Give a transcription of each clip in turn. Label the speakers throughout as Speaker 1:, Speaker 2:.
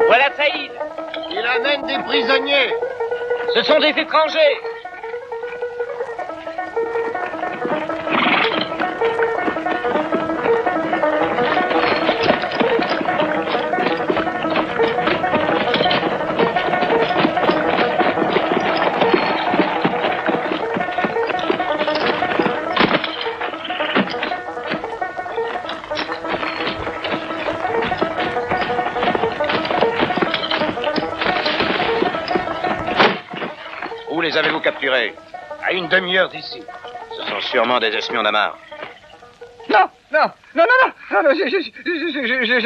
Speaker 1: Voilà Saïd.
Speaker 2: Il amène des prisonniers.
Speaker 1: Ce sont des étrangers.
Speaker 3: Où les avez-vous capturés?
Speaker 2: À une demi-heure d'ici.
Speaker 3: Ce sont sûrement des espions d'Amar.
Speaker 4: Non, je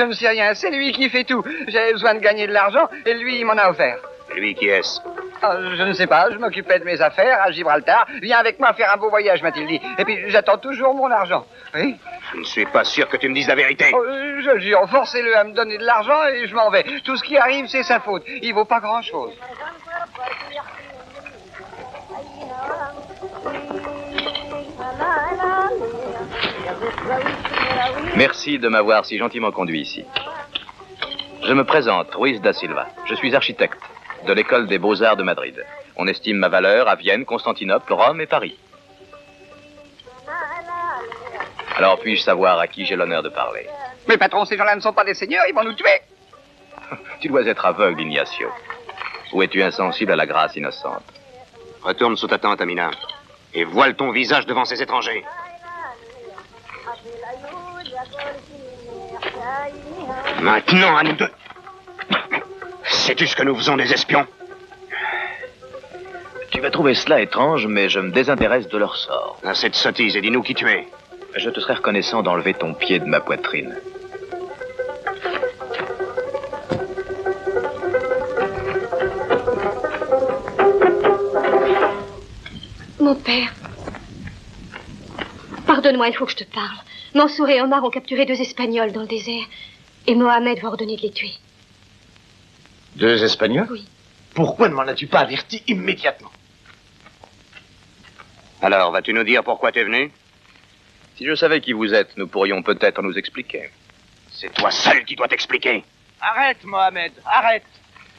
Speaker 4: ne sais rien. C'est lui qui fait tout. J'avais besoin de gagner de l'argent et lui, il m'en a offert.
Speaker 3: Lui qui est-ce?
Speaker 4: Je ne sais pas, je m'occupais de mes affaires à Gibraltar. Viens avec moi faire un beau voyage, m'a-t-il dit. Et puis, j'attends toujours mon argent. Oui?
Speaker 3: Je ne suis pas sûr que tu me dises la vérité.
Speaker 4: Je le jure, forcez-le à me donner de l'argent et je m'en vais. Tout ce qui arrive, c'est sa faute. Il vaut pas grand-chose.
Speaker 5: Merci de m'avoir si gentiment conduit ici. Je me présente, Ruiz da Silva. Je suis architecte de l'école des Beaux-Arts de Madrid. On estime ma valeur à Vienne, Constantinople, Rome et Paris. Alors puis-je savoir à qui j'ai l'honneur de parler?
Speaker 4: Mais patron, ces gens-là ne sont pas des seigneurs, ils vont nous tuer.
Speaker 5: Tu dois être aveugle, Ignacio. Ou es-tu insensible à la grâce innocente?
Speaker 3: Retourne sous ta tente, Amina, et voile ton visage devant ces étrangers. Maintenant, à nous deux. Sais-tu ce que nous faisons des espions?
Speaker 5: Tu vas trouver cela étrange, mais je me désintéresse de leur sort.
Speaker 3: Assez de sottises et dis-nous qui tu es.
Speaker 5: Je te serais reconnaissant d'enlever ton pied de ma poitrine.
Speaker 6: Mon père. Pardonne-moi, il faut que je te parle. Mansour et Omar ont capturé 2 Espagnols dans le désert. Et Mohamed va ordonner de les tuer.
Speaker 2: 2 Espagnols?
Speaker 6: Oui.
Speaker 2: Pourquoi ne m'en as-tu pas averti immédiatement?
Speaker 3: Alors, vas-tu nous dire pourquoi tu es venu?
Speaker 5: Si je savais qui vous êtes, nous pourrions peut-être nous expliquer.
Speaker 3: C'est toi seul qui dois t'expliquer.
Speaker 1: Arrête, Mohamed, arrête.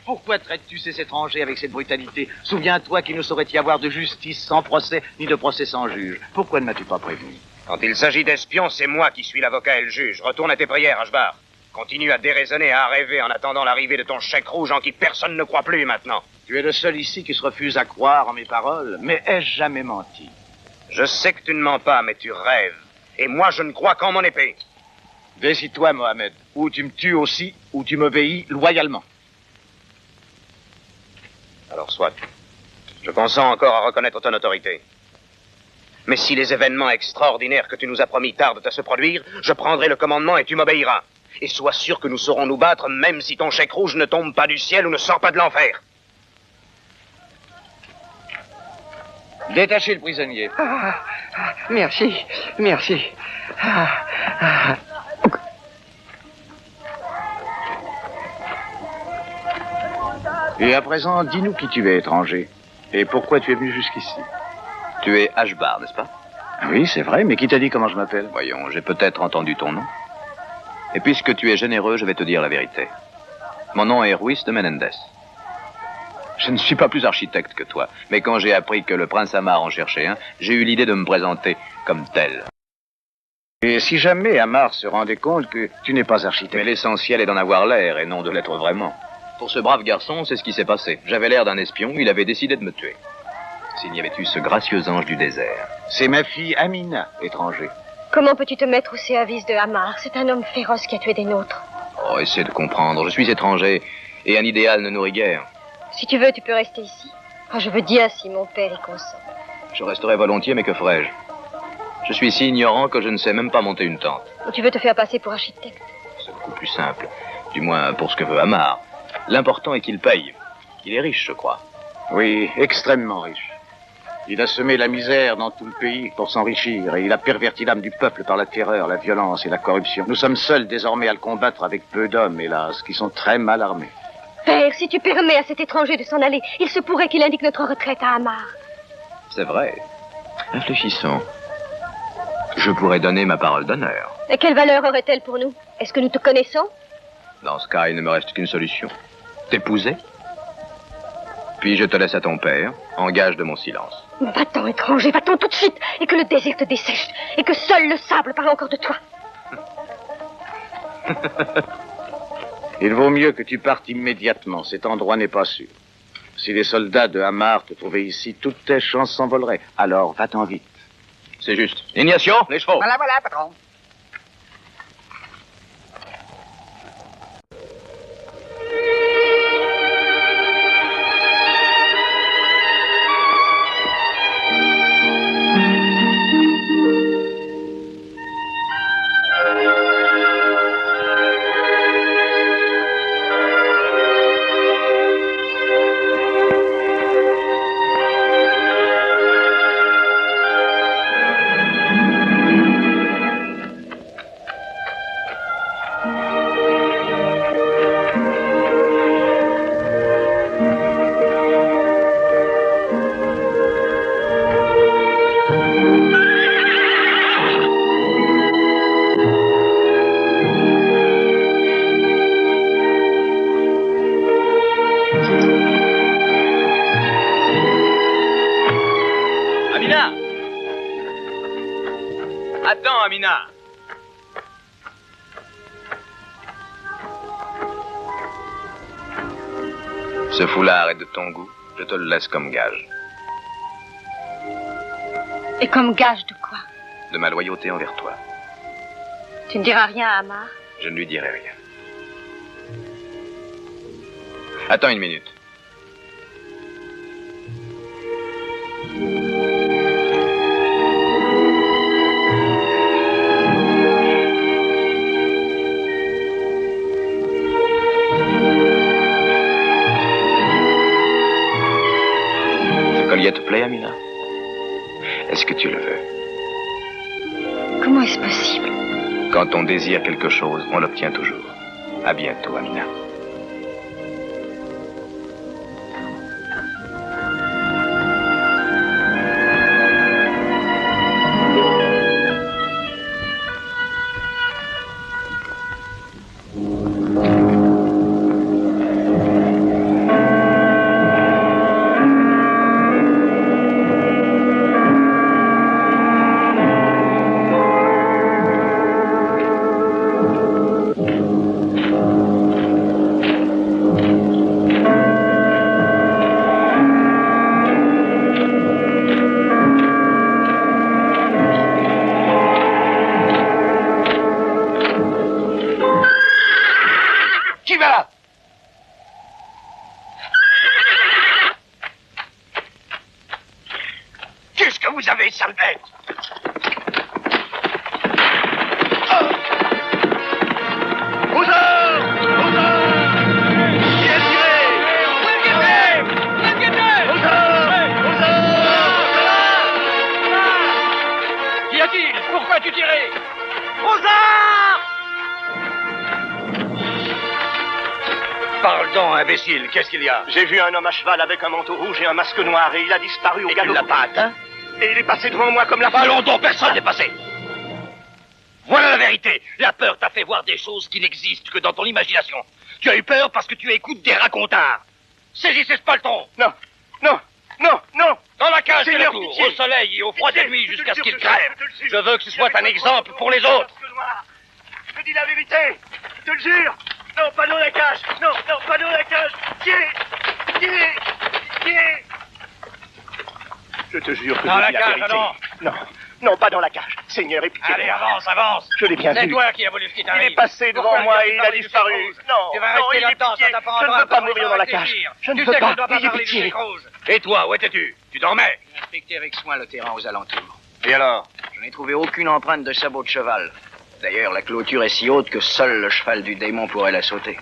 Speaker 1: Pourquoi traites-tu ces étrangers avec cette brutalité? Souviens-toi qu'il ne saurait y avoir de justice sans procès, ni de procès sans juge. Pourquoi ne m'as-tu pas prévenu?
Speaker 3: Quand il s'agit d'espions, c'est moi qui suis l'avocat et le juge. Retourne à tes prières, Ashbar. Continue à déraisonner, à rêver en attendant l'arrivée de ton chèque rouge en qui personne ne croit plus maintenant.
Speaker 1: Tu es le seul ici qui se refuse à croire en mes paroles, mais ai-je jamais menti?
Speaker 3: Je sais que tu ne mens pas, mais tu rêves. Et moi, je ne crois qu'en mon épée.
Speaker 1: Décide-toi, Mohamed. Ou tu me tues aussi, ou tu m'obéis loyalement.
Speaker 3: Alors soit. Je consens encore à reconnaître ton autorité. Mais si les événements extraordinaires que tu nous as promis tardent à se produire, je prendrai le commandement et tu m'obéiras. Et sois sûr que nous saurons nous battre, même si ton chèque rouge ne tombe pas du ciel ou ne sort pas de l'enfer.
Speaker 1: Détachez le prisonnier.
Speaker 4: Merci.
Speaker 1: Et à présent, dis-nous qui tu es, étranger. Et pourquoi tu es venu jusqu'ici?
Speaker 5: Tu es Ashbar, n'est-ce pas?
Speaker 1: Oui, c'est vrai, mais qui t'a dit comment je m'appelle?
Speaker 5: Voyons, j'ai peut-être entendu ton nom. Et puisque tu es généreux, je vais te dire la vérité. Mon nom est Ruiz de Menendez. Je ne suis pas plus architecte que toi, mais quand j'ai appris que le prince Amar en cherchait un, j'ai eu l'idée de me présenter comme tel.
Speaker 1: Et si jamais Amar se rendait compte que tu n'es pas architecte?
Speaker 5: Mais l'essentiel est d'en avoir l'air et non de l'être vraiment. Pour ce brave garçon, c'est ce qui s'est passé. J'avais l'air d'un espion, il avait décidé de me tuer. S'il n'y avait eu ce gracieux ange du désert.
Speaker 1: C'est ma fille Amina, étranger.
Speaker 6: Comment peux-tu te mettre au service de Amar? C'est un homme féroce qui a tué des nôtres.
Speaker 5: Oh, essaie de comprendre. Je suis étranger et un idéal ne nourrit guère.
Speaker 6: Si tu veux, tu peux rester ici. Je veux dire si mon père y consent.
Speaker 5: Je resterai volontiers, mais que ferais-je? Je suis si ignorant que je ne sais même pas monter une tente.
Speaker 6: Ou tu veux te faire passer pour architecte?
Speaker 5: C'est beaucoup plus simple. Du moins, pour ce que veut Amar. L'important est qu'il paye. Il est riche, je crois.
Speaker 1: Oui, extrêmement riche. Il a semé la misère dans tout le pays pour s'enrichir et il a perverti l'âme du peuple par la terreur, la violence et la corruption. Nous sommes seuls désormais à le combattre avec peu d'hommes, hélas, qui sont très mal armés.
Speaker 6: Père, si tu permets à cet étranger de s'en aller, il se pourrait qu'il indique notre retraite à Amar.
Speaker 5: C'est vrai. Réfléchissons. Je pourrais donner ma parole d'honneur.
Speaker 6: Et quelle valeur aurait-elle pour nous? Est-ce que nous te connaissons?
Speaker 5: Dans ce cas, il ne me reste qu'une solution. T'épouser. Puis je te laisse à ton père, en gage de mon silence.
Speaker 6: Va-t'en, étranger, va-t'en tout de suite, et que le désir te dessèche, et que seul le sable parle encore de toi.
Speaker 1: Il vaut mieux que tu partes immédiatement. Cet endroit n'est pas sûr. Si les soldats de Hamar te trouvaient ici, toutes tes chances s'envoleraient. Alors, va-t'en vite.
Speaker 5: C'est juste. Ignacio, les chevaux.
Speaker 4: Voilà, voilà, patron.
Speaker 5: Attends, Amina. Ce foulard est de ton goût. Je te le laisse comme gage.
Speaker 6: Et comme gage de quoi?
Speaker 5: De ma loyauté envers toi.
Speaker 6: Tu ne diras rien à Hamar?
Speaker 5: Je ne lui dirai rien. Attends une minute. Ce collier te plaît, Amina? Est-ce que tu le veux?
Speaker 6: Comment est-ce possible?
Speaker 5: Quand on désire quelque chose, on l'obtient toujours. À bientôt, Amina.
Speaker 2: Vous avez, sale bête!
Speaker 7: Qu'y a-t-il? Pourquoi tu tirais?
Speaker 2: Parle donc, imbécile, qu'est-ce qu'il y a? J'ai vu un homme à cheval avec un manteau rouge et un masque noir et il a disparu au galop. Et tu l'as pas atteint? Et il est passé devant moi comme la...
Speaker 7: Allons donc, personne n'est passé. Voilà la vérité. La peur t'a fait voir des choses qui n'existent que dans ton imagination. Tu as eu peur parce que tu écoutes des racontars. Saisissez ce paleton.
Speaker 2: Non, non, non, non.
Speaker 7: Dans la cage de la
Speaker 2: Seigneur,
Speaker 7: cour,
Speaker 2: pitié.
Speaker 7: au soleil et au froid des nuits jusqu'à ce qu'il
Speaker 2: crève.
Speaker 7: crève. Je veux que ce soit un exemple pour les autres.
Speaker 2: Je dis la vérité, je te le jure. Non, pas dans la cage. Non, non, pas dans la cage. Tiens. Je te jure que
Speaker 7: Dans
Speaker 2: je
Speaker 7: la
Speaker 2: dis la
Speaker 7: cage,
Speaker 2: vérité.
Speaker 7: alors?
Speaker 2: Non, non, pas dans la cage. Seigneur, et pitié.
Speaker 7: Allez, avance, avance.
Speaker 2: Je l'ai bien
Speaker 7: C'est
Speaker 2: vu.
Speaker 7: toi qui as voulu ce qui t'arrive.
Speaker 2: Il est passé devant
Speaker 7: Pourquoi
Speaker 2: moi
Speaker 7: tu
Speaker 2: et il
Speaker 7: as
Speaker 2: a
Speaker 7: parlé de
Speaker 2: disparu.
Speaker 7: ces choses?
Speaker 2: Non,
Speaker 7: Tu vas
Speaker 2: non,
Speaker 7: rester
Speaker 2: il est
Speaker 7: là-dedans,
Speaker 2: pitié.
Speaker 7: ça t'apprendra
Speaker 2: Je ne veux
Speaker 7: à
Speaker 2: pas
Speaker 7: savoir
Speaker 2: mourir dans la
Speaker 7: réfléchir.
Speaker 2: cage. Je ne
Speaker 7: Tu
Speaker 2: veux
Speaker 7: sais que
Speaker 2: pas.
Speaker 7: je dois
Speaker 2: Il est
Speaker 7: parler de
Speaker 2: pitié.
Speaker 7: ces choses. Et toi, où étais-tu? Tu dormais?
Speaker 4: J'ai inspecté avec soin le terrain aux alentours.
Speaker 7: Et alors?
Speaker 4: Je n'ai trouvé aucune empreinte de sabot de cheval. D'ailleurs, la clôture est si haute que seul le cheval du démon pourrait la sauter.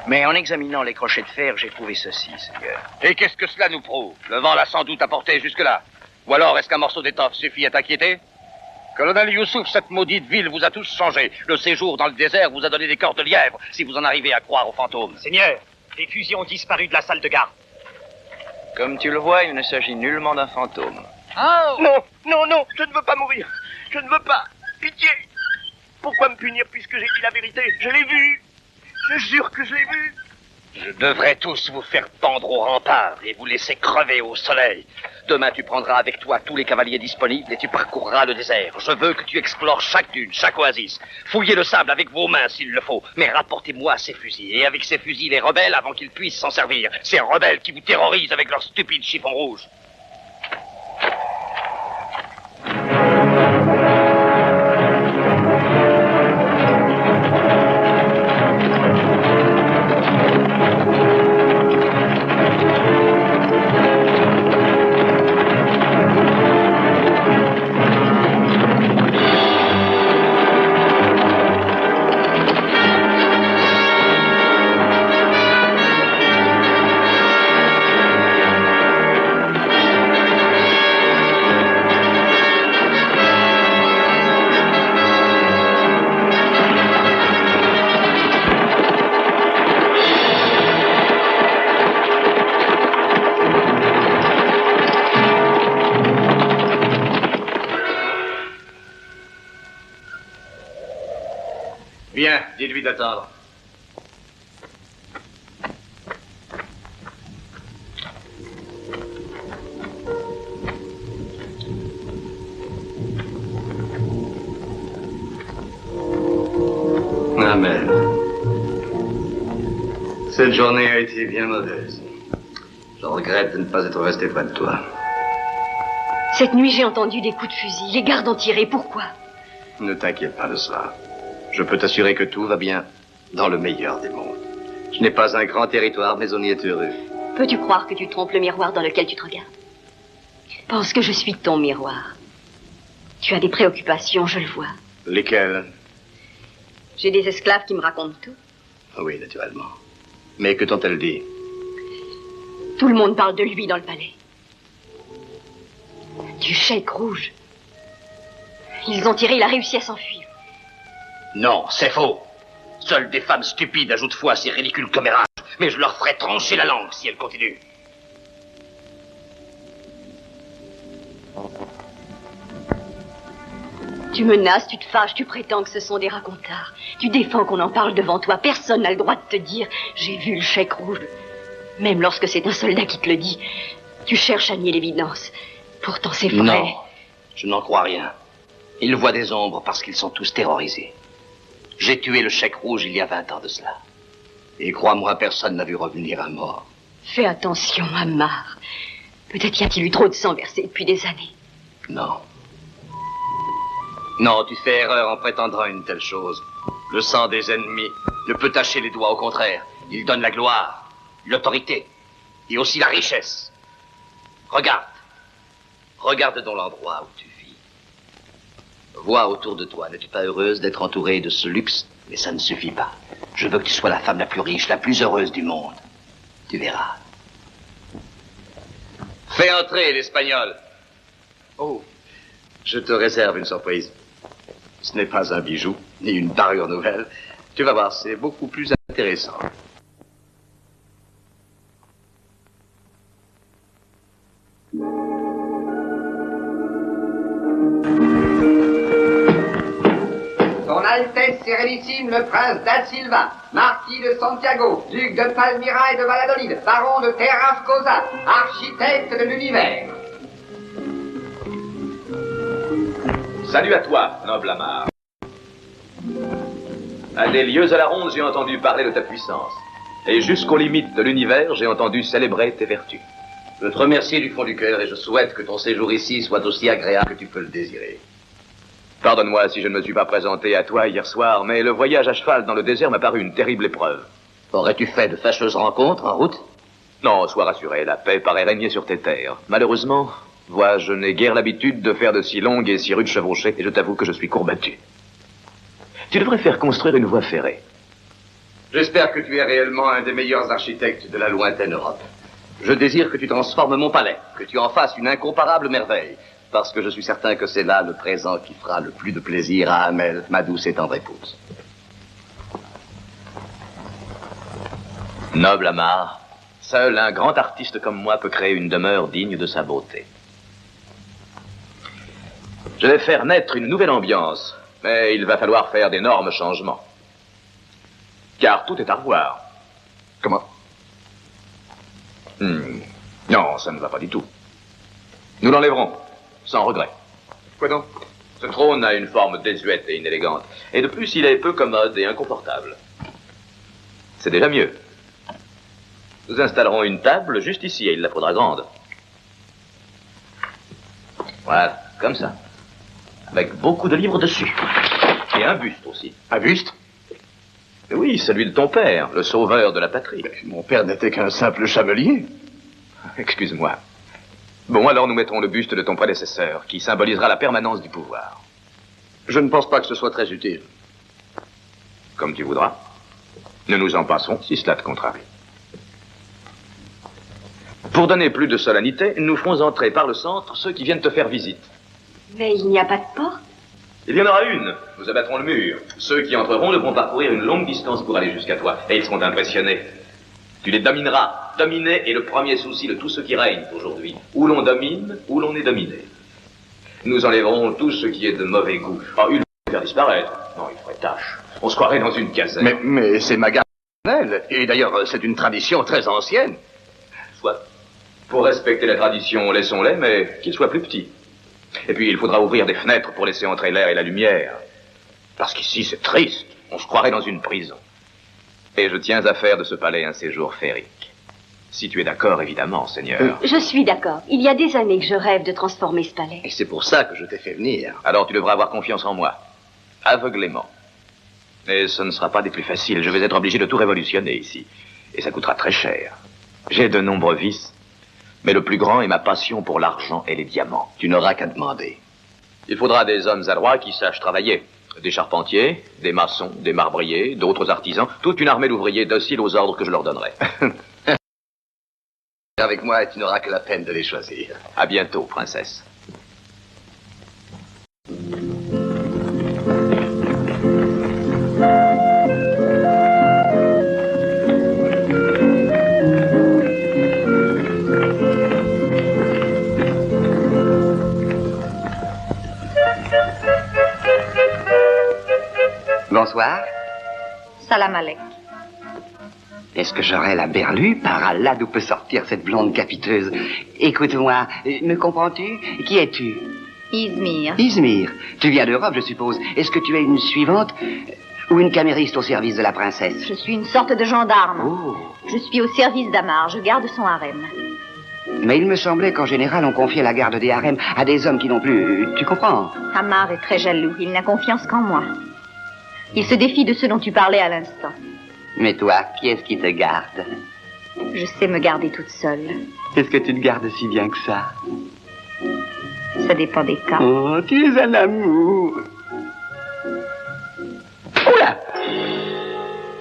Speaker 4: Mais en examinant les crochets de fer, j'ai trouvé ceci, Seigneur.
Speaker 7: Et qu'est-ce que cela nous prouve? Le vent l'a sans doute apporté jusque-là. Ou alors est-ce qu'un morceau d'étoffe suffit à t'inquiéter? Colonel Youssouf, cette maudite ville vous a tous changé. Le séjour dans le désert vous a donné des corps de lièvre, si vous en arrivez à croire aux fantômes.
Speaker 2: Seigneur, les fusils ont disparu de la salle de garde.
Speaker 4: Comme tu le vois, il ne s'agit nullement d'un fantôme.
Speaker 2: Non, non, non, je ne veux pas mourir. Je ne veux pas. Pitié. Pourquoi me punir puisque j'ai dit la vérité? Je l'ai vu. Je jure que je l'ai vu.
Speaker 7: Je devrais tous vous faire pendre au rempart et vous laisser crever au soleil. Demain, tu prendras avec toi tous les cavaliers disponibles et tu parcourras le désert. Je veux que tu explores chaque dune, chaque oasis. Fouillez le sable avec vos mains s'il le faut. Mais rapportez-moi ces fusils. Et avec ces fusils, les rebelles avant qu'ils puissent s'en servir. Ces rebelles qui vous terrorisent avec leurs stupides chiffons rouges.
Speaker 5: Bien, dites-lui d'attendre.
Speaker 8: Amel, cette journée a été bien mauvaise. Je regrette de ne pas être resté près de toi.
Speaker 6: Cette nuit, j'ai entendu des coups de fusil. Les gardes ont tiré. Pourquoi?
Speaker 8: Ne t'inquiète pas de cela. Je peux t'assurer que tout va bien dans le meilleur des mondes. Je n'ai pas un grand territoire, mais on y est heureux.
Speaker 6: Peux-tu croire que tu trompes le miroir dans lequel tu te regardes? Pense que je suis ton miroir. Tu as des préoccupations, je le vois.
Speaker 8: Lesquelles?
Speaker 6: J'ai des esclaves qui me racontent tout.
Speaker 8: Oui, naturellement. Mais que t'ont-elles dit?
Speaker 6: Tout le monde parle de lui dans le palais. Du cheik rouge. Ils ont tiré, il a réussi à s'enfuir.
Speaker 7: Non, c'est faux. Seules des femmes stupides ajoutent foi à ces ridicules commérages. Mais je leur ferai trancher la langue si elles continuent.
Speaker 6: Tu menaces, tu te fâches, tu prétends que ce sont des racontards. Tu défends qu'on en parle devant toi. Personne n'a le droit de te dire « J'ai vu le cheik rouge ». Même lorsque c'est un soldat qui te le dit, tu cherches à nier l'évidence. Pourtant, c'est vrai.
Speaker 7: Non, je n'en crois rien. Ils voient des ombres parce qu'ils sont tous terrorisés. J'ai tué le cheik rouge il y a 20 ans de cela. Et crois-moi, personne n'a vu revenir un mort.
Speaker 6: Fais attention, Ammar. Peut-être y a-t-il eu trop de sang versé depuis des années.
Speaker 8: Non. Non, tu fais erreur en prétendant une telle chose. Le sang des ennemis ne peut tacher les doigts, au contraire.
Speaker 7: Il donne la gloire, l'autorité et aussi la richesse. Regarde. Regarde dans l'endroit où tu vis. Vois autour de toi. N'es-tu pas heureuse d'être entourée de ce luxe? Mais ça ne suffit pas. Je veux que tu sois la femme la plus riche, la plus heureuse du monde. Tu verras.
Speaker 8: Fais entrer l'Espagnol. Oh, je te réserve une surprise. Ce n'est pas un bijou, ni une parure nouvelle. Tu vas voir, c'est beaucoup plus intéressant.
Speaker 9: Son Altesse Sérénissime, le prince da Silva, marquis de Santiago, duc de Palmyra et de Valladolid, baron de Terrascosa, architecte de l'univers.
Speaker 5: Salut à toi, noble Ammar. À des lieux à la ronde, j'ai entendu parler de ta puissance. Et jusqu'aux limites de l'univers, j'ai entendu célébrer tes vertus.
Speaker 8: Je te remercie du fond du cœur et je souhaite que ton séjour ici soit aussi agréable que tu peux le désirer.
Speaker 5: Pardonne-moi si je ne me suis pas présenté à toi hier soir, mais le voyage à cheval dans le désert m'a paru une terrible épreuve.
Speaker 8: Aurais-tu fait de fâcheuses rencontres en route?
Speaker 5: Non, sois rassuré, la paix paraît régner sur tes terres. Malheureusement, vois, je n'ai guère l'habitude de faire de si longues et si rudes chevauchées, et je t'avoue que je suis courbattu. Tu devrais faire construire une voie ferrée.
Speaker 8: J'espère que tu es réellement un des meilleurs architectes de la lointaine Europe. Je désire que tu transformes mon palais, que tu en fasses une incomparable merveille, parce que je suis certain que c'est là le présent qui fera le plus de plaisir à Amel, ma douce et tendre épouse.
Speaker 5: Noble Ammar, seul un grand artiste comme moi peut créer une demeure digne de sa beauté.
Speaker 3: Je vais faire naître une nouvelle ambiance, mais il va falloir faire d'énormes changements. Car tout est à revoir.
Speaker 8: Comment?
Speaker 3: Non, ça ne va pas du tout. Nous l'enlèverons, sans regret.
Speaker 8: Quoi donc?
Speaker 3: Ce trône a une forme désuète et inélégante. Et de plus, il est peu commode et inconfortable. C'est déjà mieux. Nous installerons une table juste ici, et il la faudra grande. Voilà, comme ça. Avec beaucoup de livres dessus. Et un buste aussi.
Speaker 8: Un buste?
Speaker 3: Oui, celui de ton père, le sauveur de la patrie.
Speaker 8: Mais mon père n'était qu'un simple chamelier.
Speaker 3: Excuse-moi. Bon, alors nous mettrons le buste de ton prédécesseur, qui symbolisera la permanence du pouvoir.
Speaker 8: Je ne pense pas que ce soit très utile.
Speaker 3: Comme tu voudras. Nous nous en passons si cela te contrarie. Pour donner plus de solennité, nous ferons entrer par le centre ceux qui viennent te faire visite.
Speaker 6: Mais il n'y a pas de porte.
Speaker 3: Il y en aura une. Nous abattrons le mur. Ceux qui entreront devront parcourir une longue distance pour aller jusqu'à toi. Et ils seront impressionnés. Tu les domineras. Dominer est le premier souci de tous ceux qui règnent aujourd'hui. Ou l'on domine, ou l'on est dominé. Nous enlèverons tout ce qui est de mauvais goût. Ah, il va faire disparaître. Non, il ferait tâche. On se croirait dans une caserne.
Speaker 8: Mais c'est ma garde. Et d'ailleurs, c'est une tradition très ancienne.
Speaker 3: Soit. Pour respecter la tradition, laissons-les, mais qu'ils soient plus petits. Et puis, il faudra ouvrir des fenêtres pour laisser entrer l'air et la lumière. Parce qu'ici, c'est triste. On se croirait dans une prison. Et je tiens à faire de ce palais un séjour féerique. Si tu es d'accord, évidemment, Seigneur.
Speaker 6: Je suis d'accord. Il y a des années que je rêve de transformer ce palais.
Speaker 8: Et c'est pour ça que je t'ai fait venir.
Speaker 3: Alors tu devras avoir confiance en moi. Aveuglément. Et ce ne sera pas des plus faciles. Je vais être obligé de tout révolutionner ici. Et ça coûtera très cher. J'ai de nombreux vices. Mais le plus grand est ma passion pour l'argent et les diamants.
Speaker 8: Tu n'auras qu'à demander.
Speaker 3: Il faudra des hommes adroits qui sachent travailler. Des charpentiers, des maçons, des marbriers, d'autres artisans. Toute une armée d'ouvriers dociles aux ordres que je leur donnerai.
Speaker 8: Avec moi, tu n'auras que la peine de les choisir.
Speaker 3: À bientôt, princesse.
Speaker 9: Bonsoir.
Speaker 10: Salam alek.
Speaker 9: Est-ce que j'aurais la berlue? Par Allah, d'où peut sortir cette blonde capiteuse? Écoute-moi, me comprends-tu? Qui es-tu?
Speaker 10: Izmir.
Speaker 9: Izmir. Tu viens d'Europe, je suppose. Est-ce que tu es une suivante ou une camériste au service de la princesse?
Speaker 10: Je suis une sorte de gendarme.
Speaker 9: Oh.
Speaker 10: Je suis au service d'Amar. Je garde son harem.
Speaker 9: Mais il me semblait qu'en général, on confiait la garde des harems à des hommes qui n'ont plus... Tu comprends?
Speaker 10: Amar est très jaloux. Il n'a confiance qu'en moi. Il se défie de ce dont tu parlais à l'instant.
Speaker 9: Mais toi, qui est-ce qui te garde?
Speaker 10: Je sais me garder toute seule.
Speaker 9: Est-ce que tu te gardes si bien que ça?
Speaker 10: Ça dépend des cas.
Speaker 9: Oh, tu es un amour. Oula!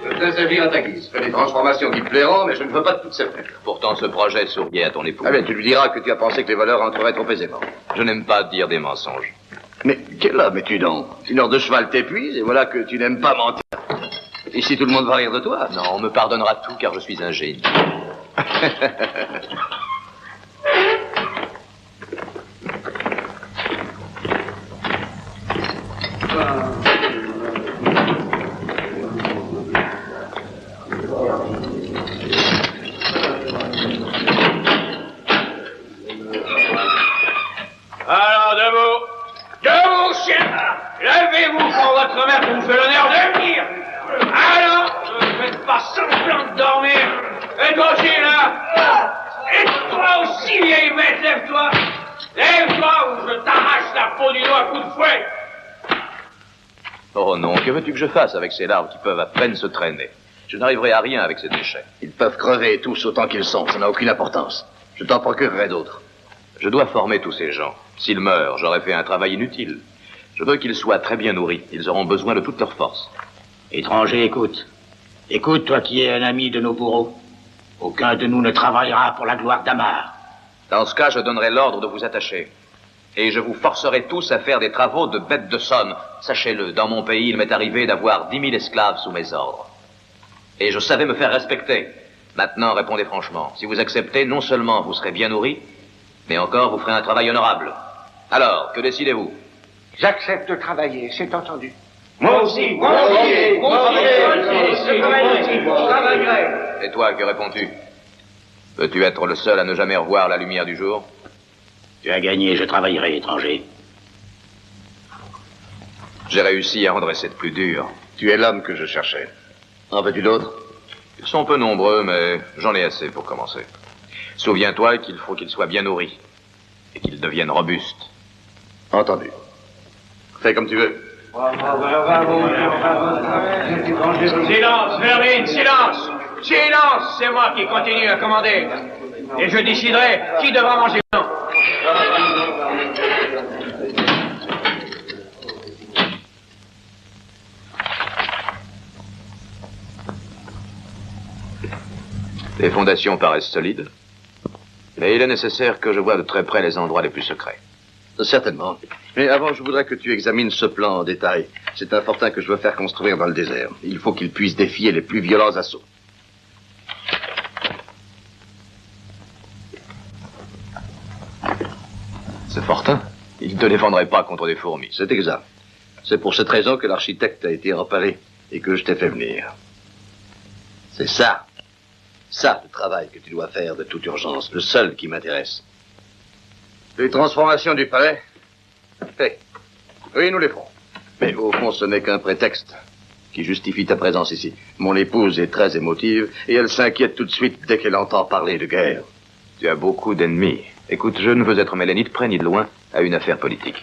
Speaker 8: Je te laisse agir à ta guise. Fais des transformations qui te plairont, mais je ne veux pas de toutes ces fêtes.
Speaker 3: Pourtant, ce projet souriait à ton époux.
Speaker 8: Ah bien, tu lui diras que tu as pensé que les voleurs entreraient trop aisément.
Speaker 3: Je n'aime pas dire des mensonges.
Speaker 8: Mais quel homme es-tu donc? Une heure de cheval t'épuise, et voilà que tu n'aimes pas mentir. Ici, tout le monde va rire de toi.
Speaker 3: Non, on me pardonnera tout, car je suis un génie.
Speaker 2: Alors, debout. Debout, chien. Levez-vous pour votre mère qui vous fait l'honneur de venir. Alors, ne faites pas semblant de dormir. Et toi aussi, là. Et toi aussi, vieille bête, lève-toi. Lève-toi ou je t'arrache la peau du doigt à coups de fouet.
Speaker 3: Oh non, que veux-tu que je fasse avec ces larves qui peuvent à peine se traîner? Je n'arriverai à rien avec ces déchets.
Speaker 8: Ils peuvent crever tous autant qu'ils sont, ça n'a aucune importance. Je t'en procurerai d'autres.
Speaker 3: Je dois former tous ces gens. S'ils meurent, j'aurai fait un travail inutile. Je veux qu'ils soient très bien nourris. Ils auront besoin de toute leur force.
Speaker 11: Étranger, écoute. Écoute, toi qui es un ami de nos bourreaux. Aucun de nous ne travaillera pour la gloire d'Amar.
Speaker 3: Dans ce cas, je donnerai l'ordre de vous attacher. Et je vous forcerai tous à faire des travaux de bêtes de somme. Sachez-le, dans mon pays, il m'est arrivé d'avoir 10 000 esclaves sous mes ordres. Et je savais me faire respecter. Maintenant, répondez franchement. Si vous acceptez, non seulement vous serez bien nourris, mais encore vous ferez un travail honorable. Alors, que décidez-vous?
Speaker 12: J'accepte de travailler, c'est entendu.
Speaker 2: Moi aussi. Moi aussi. Moi aussi. Je travaillerai.
Speaker 5: Et toi, que réponds-tu? Veux-tu être le seul à ne jamais revoir la lumière du jour?
Speaker 11: Tu as gagné, je travaillerai, étranger.
Speaker 5: J'ai réussi à rendre cette plus dure.
Speaker 8: Tu es l'homme que je cherchais. En veux-tu d'autres?
Speaker 5: Ils sont peu nombreux, mais j'en ai assez pour commencer. Souviens-toi qu'il faut qu'ils soient bien nourris et qu'ils deviennent robustes.
Speaker 8: Entendu. Fais comme tu veux.
Speaker 2: Silence, Vermine, silence. Silence, c'est moi qui continue à commander. Et je déciderai qui devra manger ou non.
Speaker 5: Les fondations paraissent solides, mais il est nécessaire que je voie de très près les endroits les plus secrets.
Speaker 8: Certainement. Mais avant, je voudrais que tu examines ce plan en détail. C'est un fortin que je veux faire construire dans le désert. Il faut qu'il puisse défier les plus violents assauts.
Speaker 5: Ce fortin, il ne te défendrait pas contre des fourmis.
Speaker 8: C'est exact. C'est pour cette raison que l'architecte a été repéré et que je t'ai fait venir. C'est ça le travail que tu dois faire de toute urgence, le seul qui m'intéresse. Les transformations du palais? Oui, nous les ferons. Mais au fond, ce n'est qu'un prétexte qui justifie ta présence ici. Mon épouse est très émotive et elle s'inquiète tout de suite dès qu'elle entend parler de guerre.
Speaker 5: Tu as beaucoup d'ennemis. Écoute, je ne veux être mêlé ni de près ni de loin à une affaire politique.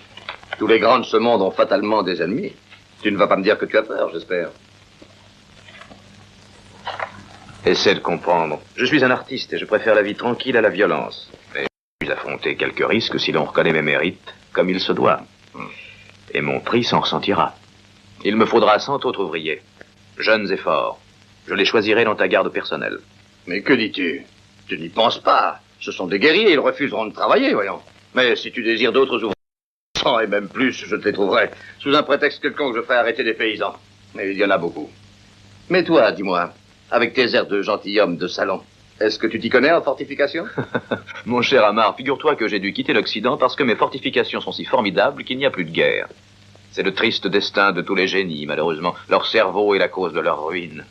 Speaker 8: Tous les grands de ce monde ont fatalement des ennemis. Tu ne vas pas me dire que tu as peur, j'espère.
Speaker 5: Essaie de comprendre. Je suis un artiste et je préfère la vie tranquille à la violence. Mais je suis affronter quelques risques si l'on reconnaît mes mérites comme il se doit. Et mon prix s'en ressentira. Il me faudra 100 autres ouvriers, jeunes et forts. Je les choisirai dans ta garde personnelle.
Speaker 8: Mais que dis-tu? Tu n'y penses pas. Ce sont des guerriers, ils refuseront de travailler, voyons. Mais si tu désires d'autres ouvriers, 100 et même plus, je te les trouverai. Sous un prétexte quelconque, je ferai arrêter des paysans. Mais il y en a beaucoup. Mais toi, dis-moi, avec tes airs de gentilhomme de salon, est-ce que tu t'y connais en fortification?
Speaker 5: Mon cher Amar, figure-toi que j'ai dû quitter l'Occident parce que mes fortifications sont si formidables qu'il n'y a plus de guerre. C'est le triste destin de tous les génies, malheureusement. Leur cerveau est la cause de leur ruine.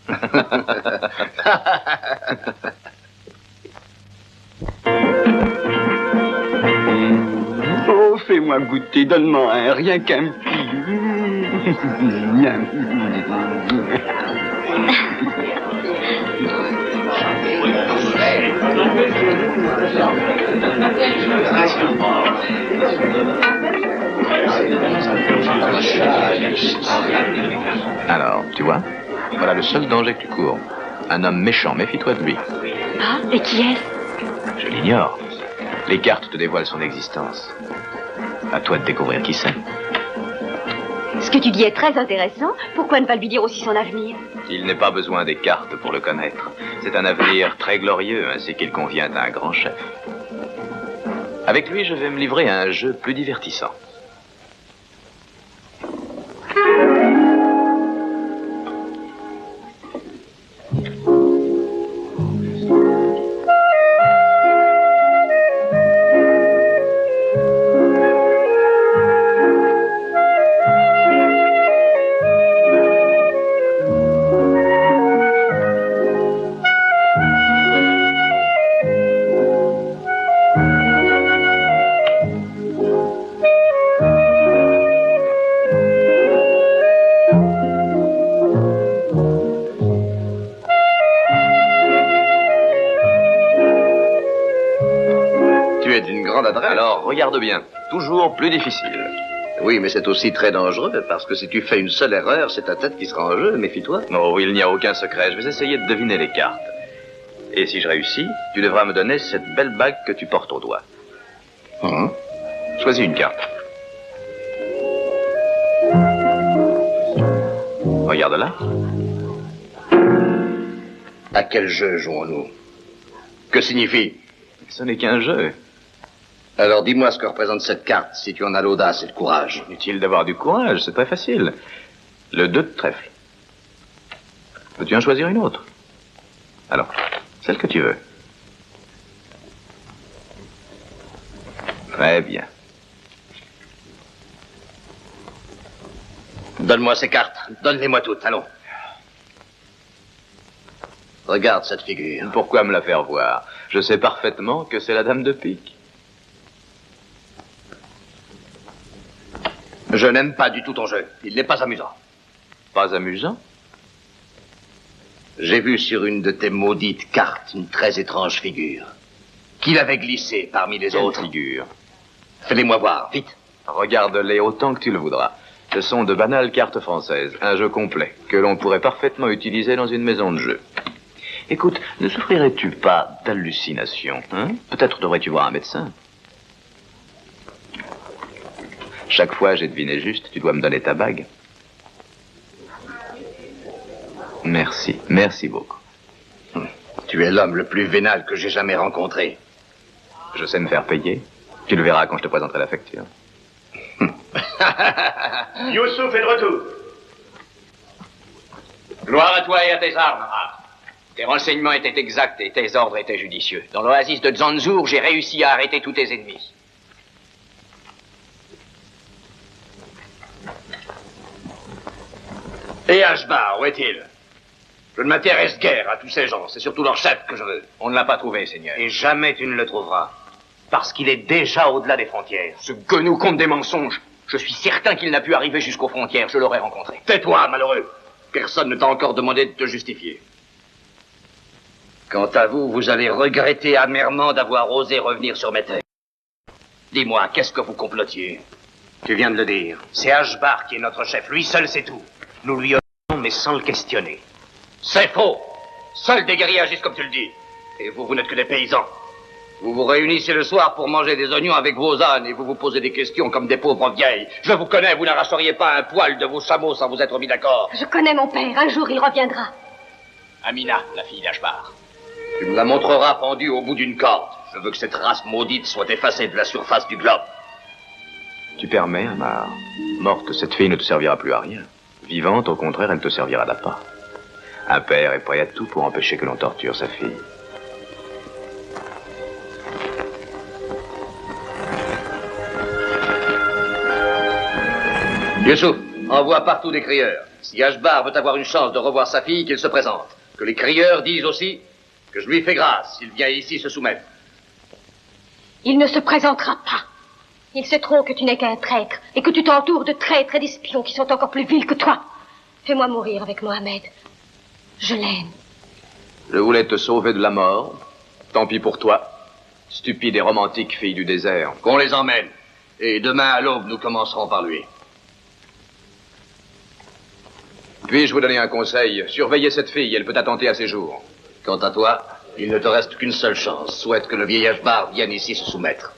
Speaker 12: Oh, fais-moi goûter, donne-moi un, rien qu'un petit.
Speaker 5: Alors, tu vois, voilà le seul danger que tu cours. Un homme méchant, méfie-toi de lui.
Speaker 6: Ah, et qui est-ce?
Speaker 5: Je l'ignore. Les cartes te dévoilent son existence. À toi de découvrir qui c'est.
Speaker 6: Ce que tu dis est très intéressant. Pourquoi ne pas lui dire aussi son avenir?
Speaker 5: Il n'est pas besoin des cartes pour le connaître. C'est un avenir très glorieux, ainsi qu'il convient à un grand chef. Avec lui, je vais me livrer à un jeu plus divertissant. Alors, regarde bien. Toujours plus difficile.
Speaker 8: Oui, mais c'est aussi très dangereux, parce que si tu fais une seule erreur, c'est ta tête qui sera en jeu, méfie-toi.
Speaker 5: Oh, il n'y a aucun secret. Je vais essayer de deviner les cartes. Et si je réussis, tu devras me donner cette belle bague que tu portes au doigt. Choisis une carte. Regarde là.
Speaker 8: À quel jeu jouons-nous? Que signifie?
Speaker 5: Ce n'est qu'un jeu.
Speaker 8: Alors dis-moi ce que représente cette carte, si tu en as l'audace et le courage.
Speaker 5: Inutile d'avoir du courage, c'est très facile. Le 2 de trèfle. Peux-tu en choisir une autre? Alors, celle que tu veux. Très bien.
Speaker 8: Donne-moi ces cartes. Donne-les-moi toutes, allons. Regarde cette figure.
Speaker 5: Pourquoi me la faire voir? Je sais parfaitement que c'est la dame de pique.
Speaker 8: Je n'aime pas du tout ton jeu. Il n'est pas amusant.
Speaker 5: Pas amusant?
Speaker 8: J'ai vu sur une de tes maudites cartes une très étrange figure. Qui l'avait glissée parmi les autres?
Speaker 5: Figure.
Speaker 8: Fais-les-moi voir, vite.
Speaker 5: Regarde-les autant que tu le voudras. Ce sont de banales cartes françaises, un jeu complet, que l'on pourrait parfaitement utiliser dans une maison de jeu. Écoute, ne souffrirais-tu pas d'hallucinations, hein? Peut-être devrais-tu voir un médecin. Chaque fois j'ai deviné juste, tu dois me donner ta bague. Merci, merci beaucoup.
Speaker 8: Tu es l'homme le plus vénal que j'ai jamais rencontré.
Speaker 5: Je sais me faire payer. Tu le verras quand je te présenterai la facture.
Speaker 2: Youssouf est de retour. Gloire à toi et à tes armes, Amar. Tes renseignements étaient exacts et tes ordres étaient judicieux. Dans l'oasis de Zanzour, j'ai réussi à arrêter tous tes ennemis.
Speaker 8: Et Ashbar, où est-il? Je ne m'intéresse guère à tous ces gens, c'est surtout leur chef que je veux.
Speaker 2: On ne l'a pas trouvé, Seigneur.
Speaker 3: Et jamais tu ne le trouveras. Parce qu'il est déjà au-delà des frontières.
Speaker 2: Ce guenou compte des mensonges. Je suis certain qu'il n'a pu arriver jusqu'aux frontières. Je l'aurais rencontré.
Speaker 8: Tais-toi, malheureux. Personne ne t'a encore demandé de te justifier. Quant à vous, vous allez regretter amèrement d'avoir osé revenir sur mes terres. Dis-moi, qu'est-ce que vous complotiez?
Speaker 3: Tu viens de le dire. C'est Ashbar qui est notre chef. Lui seul, c'est tout. Nous lui obéissons, mais sans le questionner.
Speaker 8: C'est faux. Seuls des guerriers agissent comme tu le dis. Et vous, vous n'êtes que des paysans. Vous vous réunissez le soir pour manger des oignons avec vos ânes et vous vous posez des questions comme des pauvres vieilles. Je vous connais, vous n'arracheriez pas un poil de vos chameaux sans vous être mis d'accord.
Speaker 6: Je connais mon père. Un jour, il reviendra.
Speaker 2: Amina, la fille d'Ashbar.
Speaker 8: Tu me la montreras pendue au bout d'une corde. Je veux que cette race maudite soit effacée de la surface du globe.
Speaker 5: Tu permets, Amar. Morte, cette fille ne te servira plus à rien. Vivante, au contraire, elle te servira d'appât. Un père est prêt à tout pour empêcher que l'on torture sa fille.
Speaker 8: Youssouf, envoie partout des crieurs. Si Ashbar veut avoir une chance de revoir sa fille, qu'il se présente. Que les crieurs disent aussi que je lui fais grâce s'il vient ici se soumettre.
Speaker 6: Il ne se présentera pas. Il sait trop que tu n'es qu'un traître et que tu t'entoures de traîtres et d'espions qui sont encore plus vils que toi. Fais-moi mourir avec Mohamed. Je l'aime.
Speaker 5: Je voulais te sauver de la mort. Tant pis pour toi. Stupide et romantique fille du désert.
Speaker 8: Qu'on les emmène. Et demain à l'aube, nous commencerons par lui.
Speaker 5: Puis-je vous donner un conseil? Surveillez cette fille, elle peut attenter à ses jours.
Speaker 8: Quant à toi, il ne te reste qu'une seule chance. Souhaite que le vieil Ashbar vienne ici se soumettre.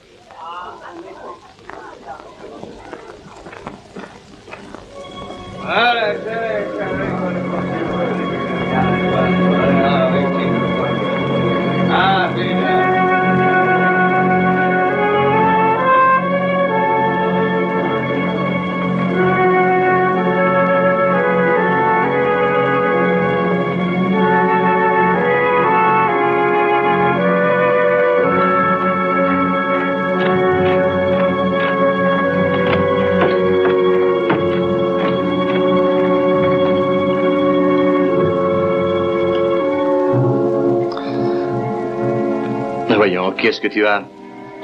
Speaker 8: Voyons, qu'est-ce que tu as?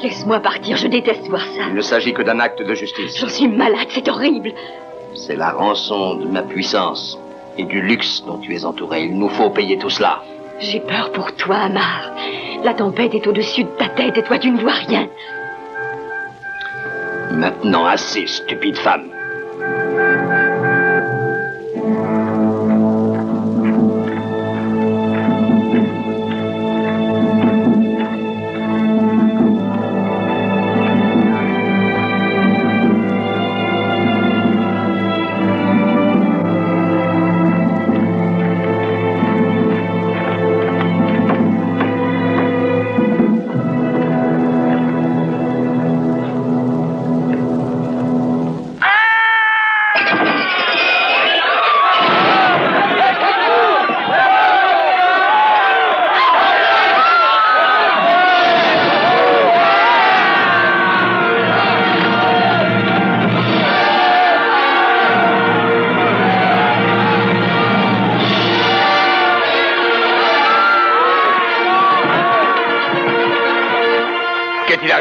Speaker 6: Laisse-moi partir, je déteste voir ça.
Speaker 8: Il ne s'agit que d'un acte de justice.
Speaker 6: J'en suis malade, c'est horrible.
Speaker 8: C'est la rançon de ma puissance et du luxe dont tu es entouré. Il nous faut payer tout cela.
Speaker 6: J'ai peur pour toi, Amar. La tempête est au-dessus de ta tête et toi, tu ne vois rien.
Speaker 8: Maintenant, assez, stupide femme.
Speaker 2: Ah!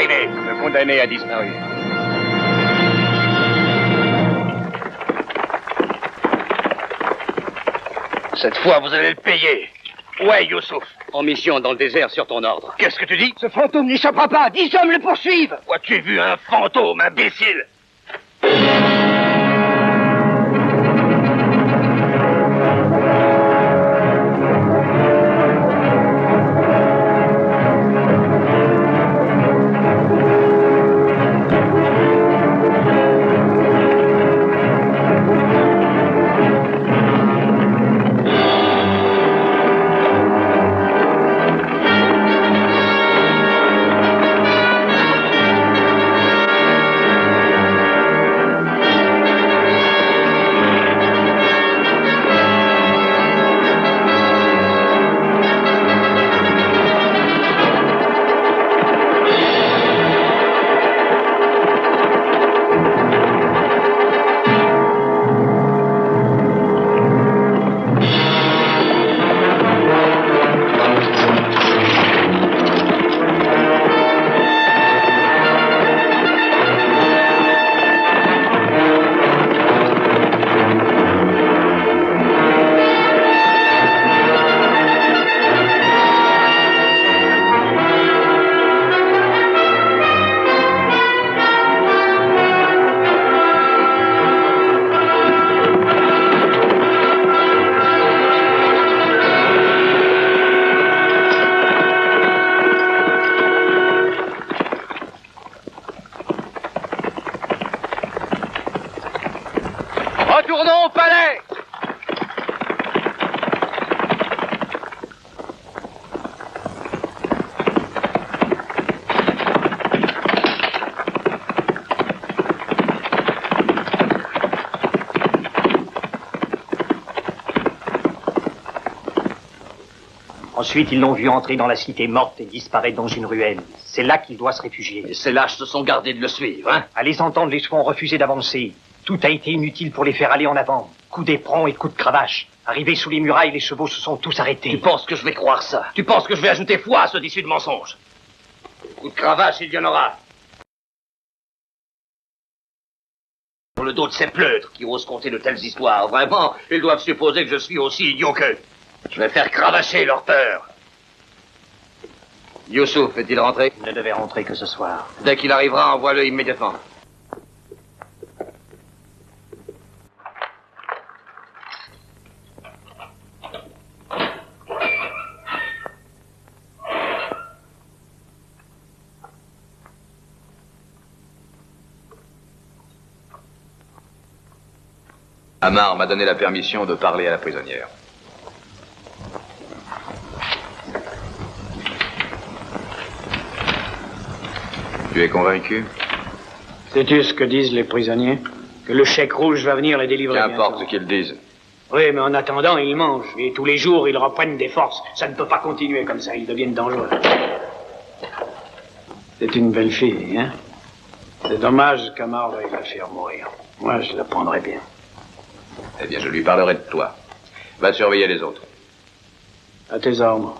Speaker 7: arrivé?
Speaker 1: Le condamné a disparu.
Speaker 7: Cette fois, vous allez le payer. Où est Youssouf?
Speaker 1: En mission dans le désert sur ton ordre.
Speaker 7: Qu'est-ce que tu dis?
Speaker 12: Ce fantôme n'échappera pas. 10 hommes le poursuivent.
Speaker 7: As-tu vu un fantôme, imbécile? Retournons au palais!
Speaker 11: Ensuite, ils l'ont vu entrer dans la cité morte et disparaître dans une ruelle. C'est là qu'il doit se réfugier.
Speaker 8: Et ces lâches se sont gardés de le suivre, hein?
Speaker 11: À les entendre, les chevaux ont refusé d'avancer. Tout a été inutile pour les faire aller en avant. Coups d'éperon et coups de cravache. Arrivés sous les murailles, les chevaux se sont tous arrêtés.
Speaker 8: Tu penses que je vais croire ça?
Speaker 7: Tu penses que je vais ajouter foi à ce tissu de mensonges? Coup de cravache, il y en aura.
Speaker 8: Pour le dos de ces pleutres qui osent conter de telles histoires, vraiment, ils doivent supposer que je suis aussi idiot qu'eux.
Speaker 7: Je vais faire cravacher leur peur.
Speaker 8: Youssouf est-il rentré?
Speaker 11: Il ne devait rentrer que ce soir.
Speaker 8: Dès qu'il arrivera, envoie-le immédiatement.
Speaker 5: Amar m'a donné la permission de parler à la prisonnière. Tu es convaincu?
Speaker 12: Sais-tu ce que disent les prisonniers? Que le chèque rouge va venir les délivrer.
Speaker 5: Qu'importe ce qu'ils disent.
Speaker 12: Oui, mais en attendant, ils mangent. Et tous les jours, ils reprennent des forces. Ça ne peut pas continuer comme ça. Ils deviennent dangereux. C'est une belle fille, hein? C'est dommage qu'Amar veuille la faire mourir. Moi, je la prendrais bien.
Speaker 5: Eh bien, je lui parlerai de toi. Va surveiller les autres.
Speaker 12: À tes ordres.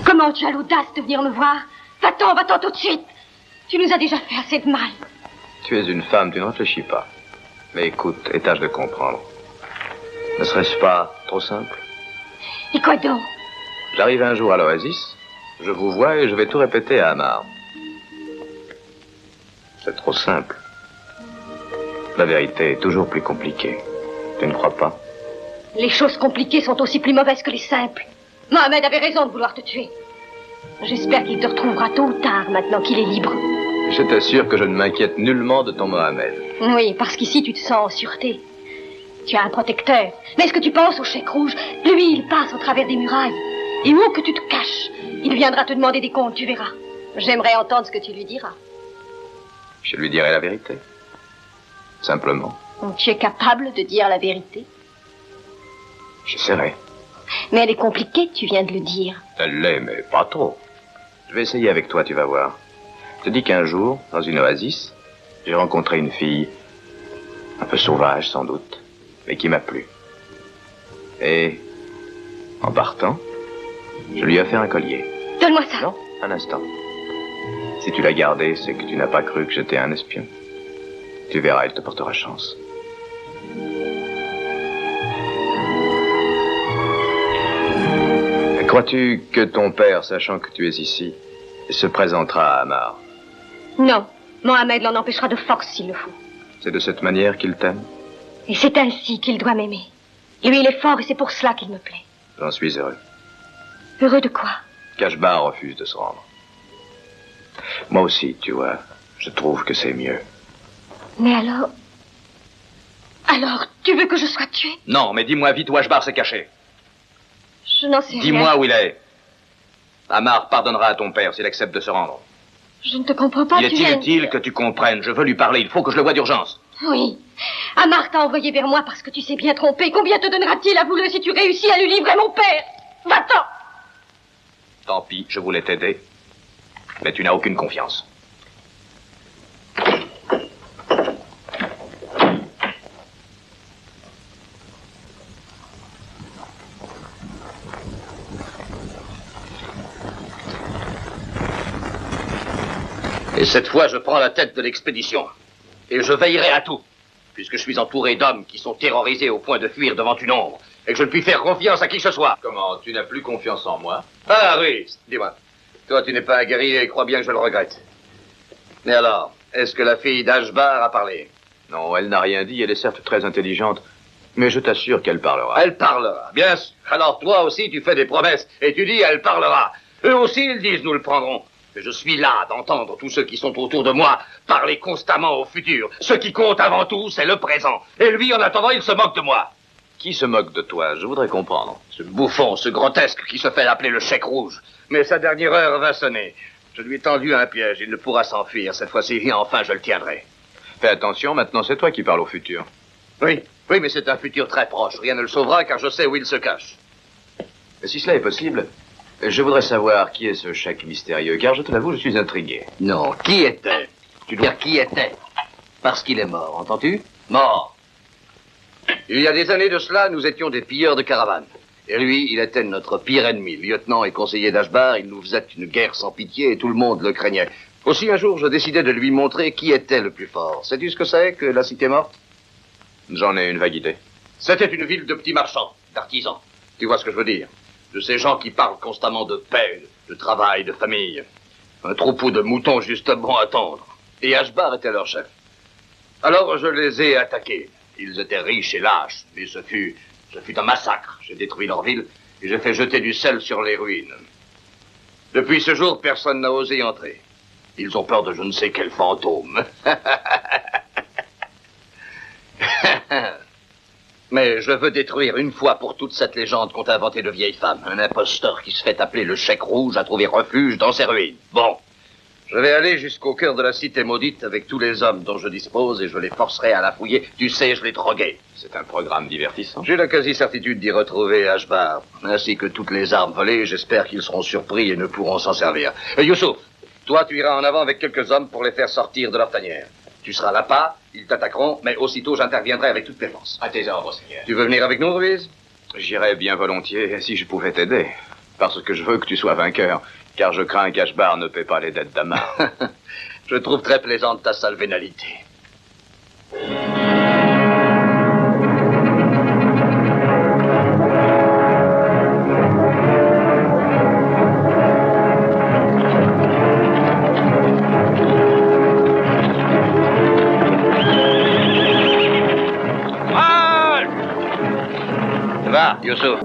Speaker 6: Comment tu as l'audace de venir me voir? Va-t'en tout de suite. Tu nous as déjà fait assez de mal.
Speaker 5: Tu es une femme, tu ne réfléchis pas. Mais écoute, et tâche de comprendre. Ne serait-ce pas trop simple?
Speaker 6: Et quoi donc?
Speaker 5: J'arrive un jour à l'Oasis, je vous vois et je vais tout répéter à Amar. C'est trop simple. La vérité est toujours plus compliquée. Tu ne crois pas?
Speaker 6: Les choses compliquées sont aussi plus mauvaises que les simples. Mohamed avait raison de vouloir te tuer. J'espère qu'il te retrouvera tôt ou tard, maintenant qu'il est libre.
Speaker 5: Je t'assure que je ne m'inquiète nullement de ton Mohamed.
Speaker 6: Oui, parce qu'ici, tu te sens en sûreté. Tu as un protecteur. Mais est-ce que tu penses au chèque rouge? Lui, il passe au travers des murailles. Et où que tu te caches, il viendra te demander des comptes, tu verras. J'aimerais entendre ce que tu lui diras.
Speaker 5: Je lui dirai la vérité. Simplement.
Speaker 6: Donc, tu es capable de dire la vérité?
Speaker 5: J'essaierai.
Speaker 6: Mais elle est compliquée, tu viens de le dire.
Speaker 5: Elle l'est, mais pas trop. Je vais essayer avec toi, tu vas voir. Je te dis qu'un jour, dans une oasis, j'ai rencontré une fille, un peu sauvage sans doute, mais qui m'a plu. Et En partant, je lui ai fait un collier.
Speaker 6: Donne-moi ça.
Speaker 5: Non, un instant. Si tu l'as gardé, c'est que tu n'as pas cru que j'étais un espion. Tu verras, il te portera chance. Crois-tu que ton père, sachant que tu es ici, se présentera à Amar?
Speaker 6: Non. Mohamed l'en empêchera de force s'il le faut.
Speaker 5: C'est de cette manière qu'il t'aime?
Speaker 6: Et c'est ainsi qu'il doit m'aimer. Lui, il est fort et c'est pour cela qu'il me plaît.
Speaker 5: J'en suis heureux.
Speaker 6: Heureux de quoi?
Speaker 5: Kashbar refuse de se rendre. Moi aussi, tu vois, je trouve que c'est mieux.
Speaker 6: Mais alors... Alors, tu veux que je sois tué?
Speaker 3: Non, mais dis-moi vite où Ashbar s'est caché.
Speaker 6: Je n'en sais rien.
Speaker 3: Dis-moi où il est. Amar pardonnera à ton père s'il accepte de se rendre.
Speaker 6: Je ne te comprends pas.
Speaker 3: Il est inutile que tu comprennes. Je veux lui parler. Il faut que je le voie d'urgence.
Speaker 6: Oui. Amar t'a envoyé vers moi parce que tu sais bien tromper. Combien te donnera-t-il à vouloir si tu réussis à lui livrer mon père? Va-t'en!
Speaker 3: Tant pis, je voulais t'aider. Mais tu n'as aucune confiance. Et cette fois, je prends la tête de l'expédition. Et je veillerai à tout, puisque je suis entouré d'hommes qui sont terrorisés au point de fuir devant une ombre, et que je ne puis faire confiance à qui que ce soit.
Speaker 5: Comment, tu n'as plus confiance en moi?
Speaker 3: Ah oui, dis-moi. Toi, tu n'es pas un guerrier et crois bien que je le regrette. Mais alors, est-ce que la fille d'Ashbar a parlé?
Speaker 5: Non, elle n'a rien dit. Elle est certes très intelligente, mais je t'assure qu'elle parlera.
Speaker 3: Elle parlera, bien sûr. Alors toi aussi, tu fais des promesses, et tu dis elle parlera. Eux aussi, ils disent nous le prendrons. Mais je suis là d'entendre tous ceux qui sont autour de moi parler constamment au futur. Ce qui compte avant tout, c'est le présent. Et lui, en attendant, il se moque de moi.
Speaker 5: Qui se moque de toi? Je voudrais comprendre.
Speaker 3: Ce bouffon, ce grotesque qui se fait appeler le chèque rouge. Mais sa dernière heure va sonner. Je lui ai tendu un piège, il ne pourra s'enfuir. Cette fois-ci, et enfin, je le tiendrai.
Speaker 5: Fais attention, maintenant c'est toi qui parles au futur.
Speaker 3: Oui, mais c'est un futur très proche. Rien ne le sauvera car je sais où il se cache.
Speaker 5: Et si cela est possible, je voudrais savoir qui est ce chèque mystérieux, car je te l'avoue, je suis intrigué.
Speaker 3: Non, qui était? Tu dois dire qui était. Parce qu'il est mort, entends-tu? Mort. Il y a des années de cela, nous étions des pilleurs de caravanes. Et lui, il était notre pire ennemi. Lieutenant et conseiller d'Ashbar, il nous faisait une guerre sans pitié et tout le monde le craignait. Aussi, un jour, je décidai de lui montrer qui était le plus fort. Sais-tu ce que c'est que la cité morte?
Speaker 5: J'en ai une vague idée.
Speaker 3: C'était une ville de petits marchands, d'artisans. Tu vois ce que je veux dire? De ces gens qui parlent constamment de paix, de travail, de famille. Un troupeau de moutons juste bon à tendre. Et Ashbar était leur chef. Alors je les ai attaqués. Ils étaient riches et lâches, mais ce fut un massacre. J'ai détruit leur ville et j'ai fait jeter du sel sur les ruines. Depuis ce jour, personne n'a osé y entrer. Ils ont peur de je ne sais quel fantôme. Mais je veux détruire une fois pour toutes cette légende qu'ont inventée de vieilles femmes. Un imposteur qui se fait appeler le chèque rouge a trouvé refuge dans ses ruines. Bon, je vais aller jusqu'au cœur de la cité maudite avec tous les hommes dont je dispose et je les forcerai à la fouiller. Tu sais, je les droguais.
Speaker 5: C'est un programme divertissant.
Speaker 3: J'ai la quasi-certitude d'y retrouver Ashbar, ainsi que toutes les armes volées. J'espère qu'ils seront surpris et ne pourront s'en servir. Youssouf, toi, tu iras en avant avec quelques hommes pour les faire sortir de leur tanière. Tu seras là-bas, ils t'attaqueront, mais aussitôt j'interviendrai avec toute mes forces.
Speaker 7: À tes ordres, Seigneur.
Speaker 3: Tu veux venir avec nous, Ruiz?
Speaker 5: J'irais bien volontiers si je pouvais t'aider. Parce que je veux que tu sois vainqueur, car je crains qu'Ashbar ne paie pas les dettes d'Amar.
Speaker 3: Je trouve très plaisante ta sale vénalité. Va, Youssouf.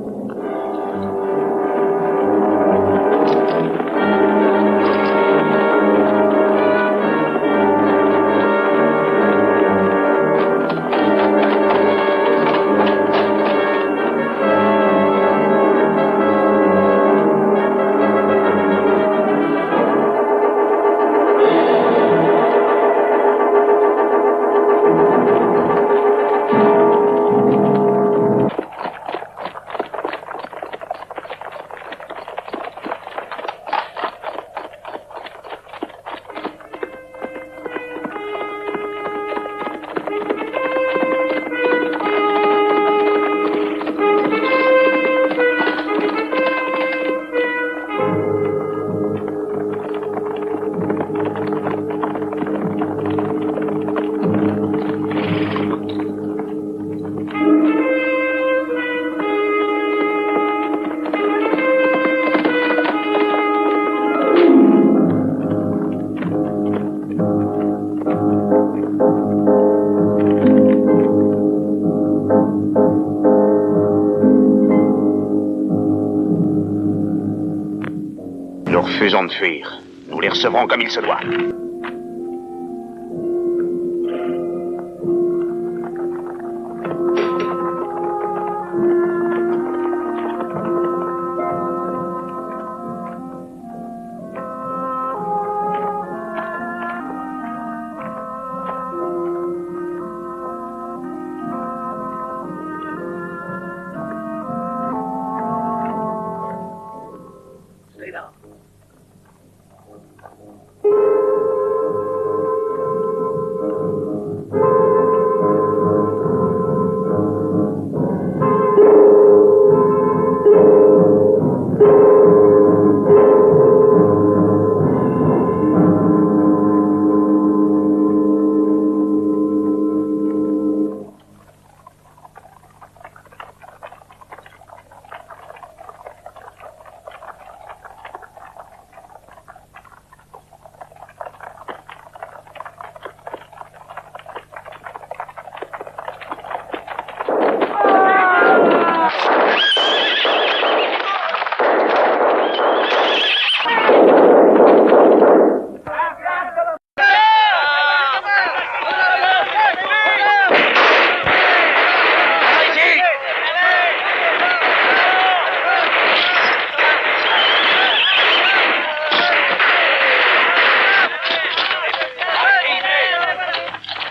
Speaker 3: refusons de fuir. Nous les recevrons comme il se doit.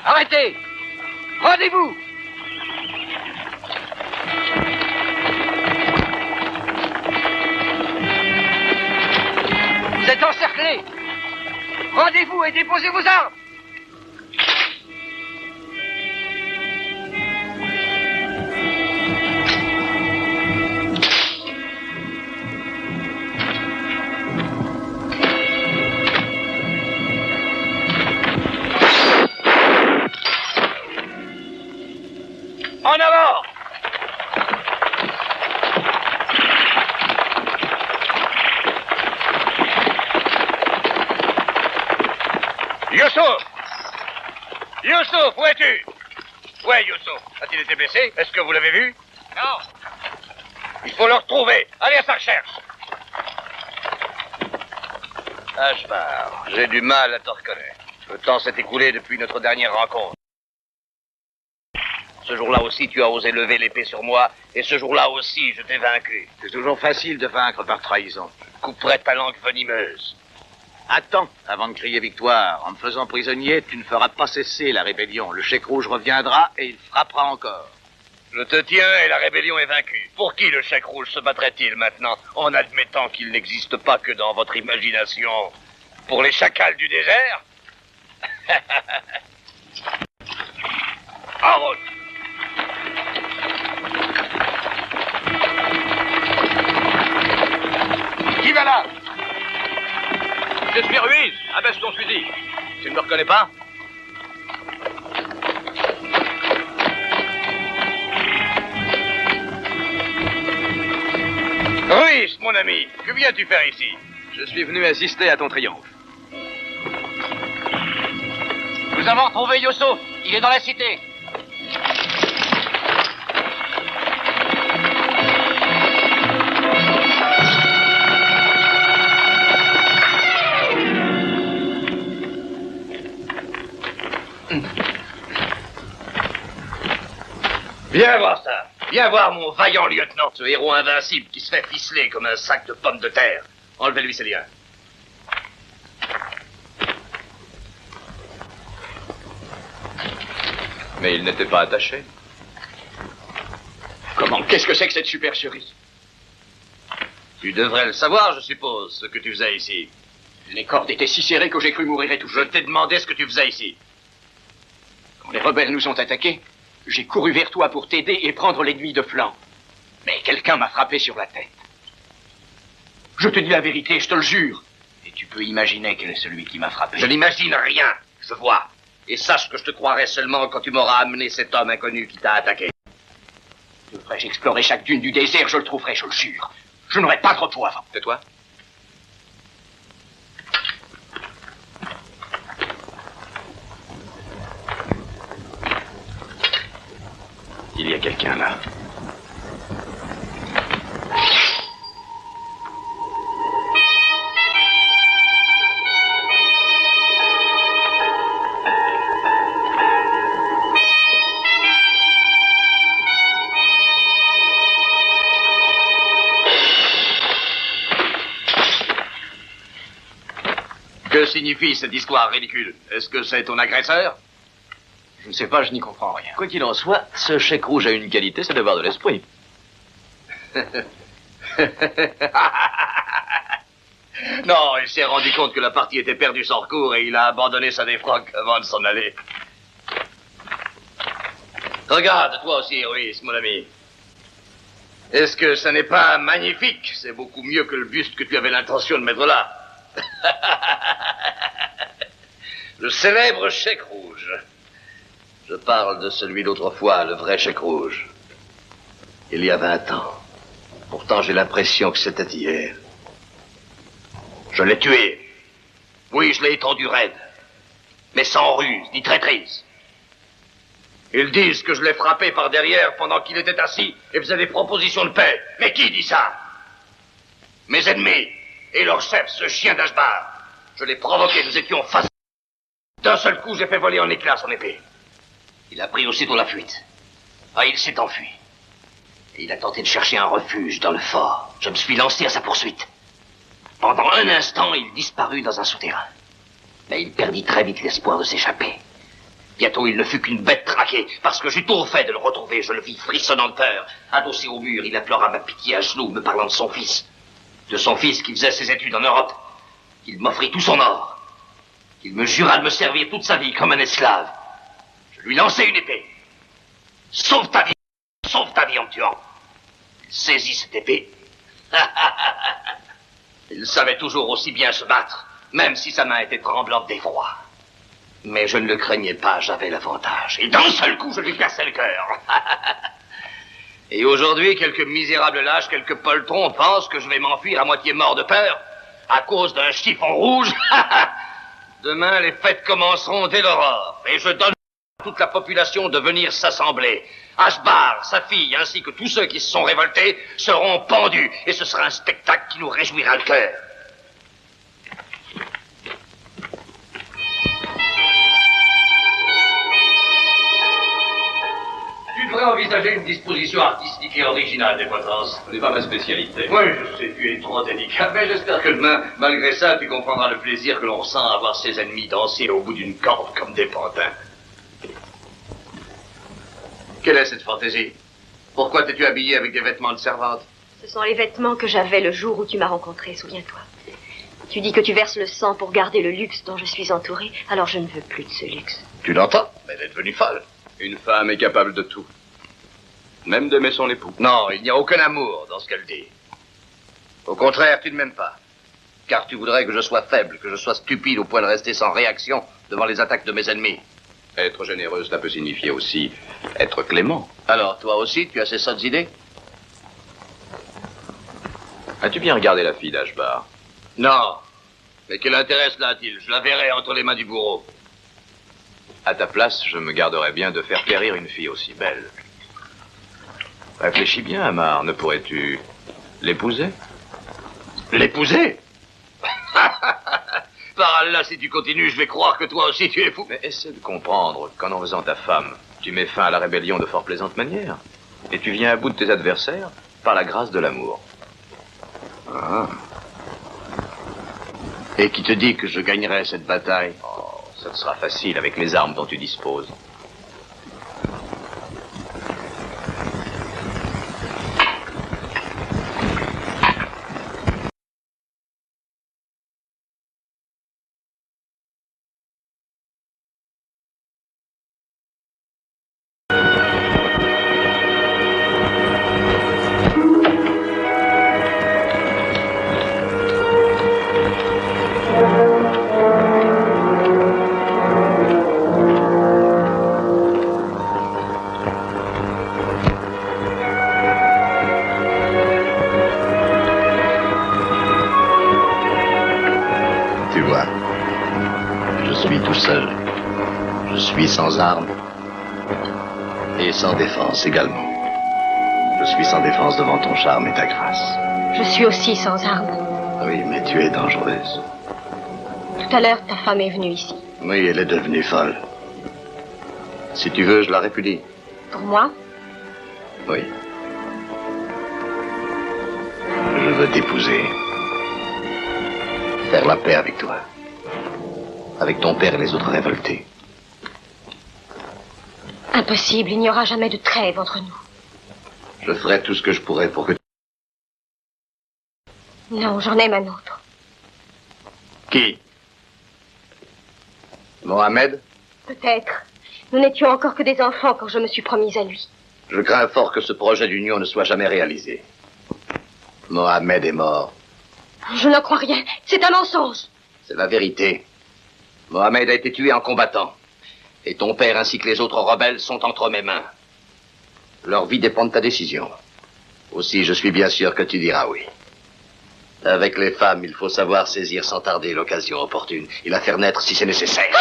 Speaker 2: Arrêtez! Rendez-vous! Vous êtes encerclés! Rendez-vous et déposez vos armes! En avant!
Speaker 7: Youssouf! Youssouf, où es-tu? Où est Youssouf? A-t-il été blessé? Est-ce que vous l'avez vu? Non. Il faut le retrouver. Allez à sa recherche. Ashbar, j'ai du mal à te reconnaître. Le temps s'est écoulé depuis notre dernière rencontre. Ce jour-là aussi, tu as osé lever l'épée sur moi, et ce jour-là aussi, je t'ai vaincu.
Speaker 1: C'est toujours facile de vaincre par trahison.
Speaker 7: Je couperai ta langue venimeuse.
Speaker 1: Attends, avant de crier victoire. En me faisant prisonnier, tu ne feras pas cesser la rébellion. Le chèque rouge reviendra et il frappera encore.
Speaker 7: Je te tiens et la rébellion est vaincue. Pour qui le chèque rouge se battrait-il maintenant, en admettant qu'il n'existe pas que dans votre imagination? Pour les chacals du désert? En route!
Speaker 2: Qui va là?
Speaker 7: Je suis Ruiz. Abaisse ton fusil. Tu ne me reconnais pas? Ruiz, mon ami, que viens-tu faire ici?
Speaker 5: Je suis venu assister à ton triomphe.
Speaker 2: Nous avons retrouvé Youssouf. Il est dans la cité.
Speaker 7: Viens voir ça. Viens voir mon vaillant lieutenant, ce héros invincible qui se fait ficeler comme un sac de pommes de terre. Enlevez-lui ses liens.
Speaker 5: Mais il n'était pas attaché.
Speaker 2: Comment? Qu'est-ce que c'est que cette supercherie?
Speaker 7: Tu devrais le savoir, je suppose, ce que tu faisais ici.
Speaker 2: Les cordes étaient si serrées que j'ai cru mourir étouffé.
Speaker 7: Je t'ai demandé ce que tu faisais ici.
Speaker 2: Quand les rebelles nous ont attaqués, j'ai couru vers toi pour t'aider et prendre l'ennemi de flanc. Mais quelqu'un m'a frappé sur la tête. Je te dis la vérité, je te le jure. Et tu peux imaginer quel est celui qui m'a frappé.
Speaker 7: Je n'imagine rien, je vois. Et sache que je te croirai seulement quand tu m'auras amené cet homme inconnu qui t'a attaqué.
Speaker 2: Devrais-je explorer chaque dune du désert, je le trouverai, je le jure. Je n'aurai pas de repos avant.
Speaker 5: Tais-toi. Il y a quelqu'un là.
Speaker 7: Que signifie cette histoire ridicule? Est-ce que c'est ton agresseur?
Speaker 5: Je ne sais pas, je n'y comprends rien. Quoi qu'il en soit, ce chèque rouge a une qualité, c'est d'avoir de l'esprit.
Speaker 7: Non, il s'est rendu compte que la partie était perdue sans recours et il a abandonné sa défroque avant de s'en aller. Regarde, toi aussi, héroïsme, mon ami. Est-ce que ça n'est pas magnifique? C'est beaucoup mieux que le buste que tu avais l'intention de mettre là. Le célèbre chèque rouge. Je parle de celui d'autrefois, le vrai chèque rouge. Il y a 20 ans. Pourtant, j'ai l'impression que c'était hier. Je l'ai tué. Oui, je l'ai étendu raide. Mais sans ruse, ni traîtrise. Ils disent que je l'ai frappé par derrière pendant qu'il était assis et faisait des propositions de paix. Mais qui dit ça? Mes ennemis et leur chef, ce chien d'Ashbar. Je l'ai provoqué, nous étions face. D'un seul coup, j'ai fait voler en éclats son épée. Il a pris aussitôt la fuite. Ah, il s'est enfui. Et il a tenté de chercher un refuge dans le fort. Je me suis lancé à sa poursuite. Pendant un instant, il disparut dans un souterrain. Mais il perdit très vite l'espoir de s'échapper. Bientôt, il ne fut qu'une bête traquée, parce que j'eus tout fait de le retrouver. Je le vis frissonnant de peur. Adossé au mur, il implora ma pitié à genoux, me parlant de son fils. De son fils qui faisait ses études en Europe. Qu'il m'offrit tout son or. Qu'il me jura de me servir toute sa vie comme un esclave. Je lui lançai une épée. Sauve ta vie en me tuant. Il saisit cette épée. Il savait toujours aussi bien se battre, même si sa main était tremblante d'effroi. Mais je ne le craignais pas, j'avais l'avantage. Et d'un seul coup, je lui cassai le cœur. Et aujourd'hui, quelques misérables lâches, quelques poltrons pensent que je vais m'enfuir à moitié mort de peur à cause d'un chiffon rouge. Demain, les fêtes commenceront dès l'aurore. Et je donne à toute la population de venir s'assembler. Ashbar, sa fille, ainsi que tous ceux qui se sont révoltés seront pendus. Et ce sera un spectacle qui nous réjouira le cœur. Tu devrais envisager une disposition artistique et originale des potences.
Speaker 5: Ce n'est pas ma spécialité.
Speaker 7: Oui, je sais, tu es trop délicat, mais j'espère que demain, malgré ça, tu comprendras le plaisir que l'on ressent à voir ses ennemis danser au bout d'une corde comme des pantins. Quelle est cette fantaisie? Pourquoi t'es-tu habillée avec des vêtements de servante?
Speaker 6: Ce sont les vêtements que j'avais le jour où tu m'as rencontré, souviens-toi. Tu dis que tu verses le sang pour garder le luxe dont je suis entourée, alors je ne veux plus de ce luxe.
Speaker 7: Tu l'entends? Mais elle est devenue folle.
Speaker 5: Une femme est capable de tout. Même d'aimer son époux.
Speaker 7: Non, il n'y a aucun amour dans ce qu'elle dit. Au contraire, tu ne m'aimes pas. Car tu voudrais que je sois faible, que je sois stupide au point de rester sans réaction devant les attaques de mes ennemis.
Speaker 5: Être généreuse, ça peut signifier aussi être clément.
Speaker 7: Alors, toi aussi, tu as ces sottes idées?
Speaker 5: As-tu bien regardé la fille d'Ashbar?
Speaker 7: Non. Mais quel intérêt cela a-t-il? Je la verrai entre les mains du bourreau.
Speaker 5: À ta place, je me garderais bien de faire périr une fille aussi belle. Réfléchis bien, Amar. Ne pourrais-tu l'épouser?
Speaker 7: L'épouser? Par Allah, si tu continues, je vais croire que toi aussi tu es fou.
Speaker 5: Mais essaie de comprendre qu'en en faisant ta femme, tu mets fin à la rébellion de fort plaisante manière. Et tu viens à bout de tes adversaires par la grâce de l'amour.
Speaker 7: Ah. Et qui te dit que je gagnerai cette bataille?
Speaker 5: Oh, ça te sera facile avec les armes dont tu disposes.
Speaker 7: Sans armes et sans défense également. Je suis sans défense devant ton charme et ta grâce.
Speaker 6: Je suis aussi sans armes.
Speaker 7: Oui, mais tu es dangereuse.
Speaker 6: Tout à l'heure, ta femme est venue ici.
Speaker 7: Oui, elle est devenue folle. Si tu veux, je la répudie.
Speaker 6: Pour moi?
Speaker 7: Oui. Je veux t'épouser. Faire la paix avec toi.
Speaker 8: avec ton père et les autres révoltés.
Speaker 13: Impossible, il n'y aura jamais de trêve entre nous.
Speaker 8: Je ferai tout ce que je pourrai pour que...
Speaker 13: Non, j'en aime un autre.
Speaker 8: Qui? Mohamed?
Speaker 13: Peut-être. Nous n'étions encore que des enfants quand je me suis promise à lui.
Speaker 8: Je crains fort que ce projet d'union ne soit jamais réalisé. Mohamed est mort.
Speaker 13: Je n'en crois rien. C'est un mensonge.
Speaker 8: C'est la vérité. Mohamed a été tué en combattant. Et ton père ainsi que les autres rebelles sont entre mes mains. Leur vie dépend de ta décision. Aussi, je suis bien sûr que tu diras oui. Avec les femmes, il faut savoir saisir sans tarder l'occasion opportune et la faire naître si c'est nécessaire.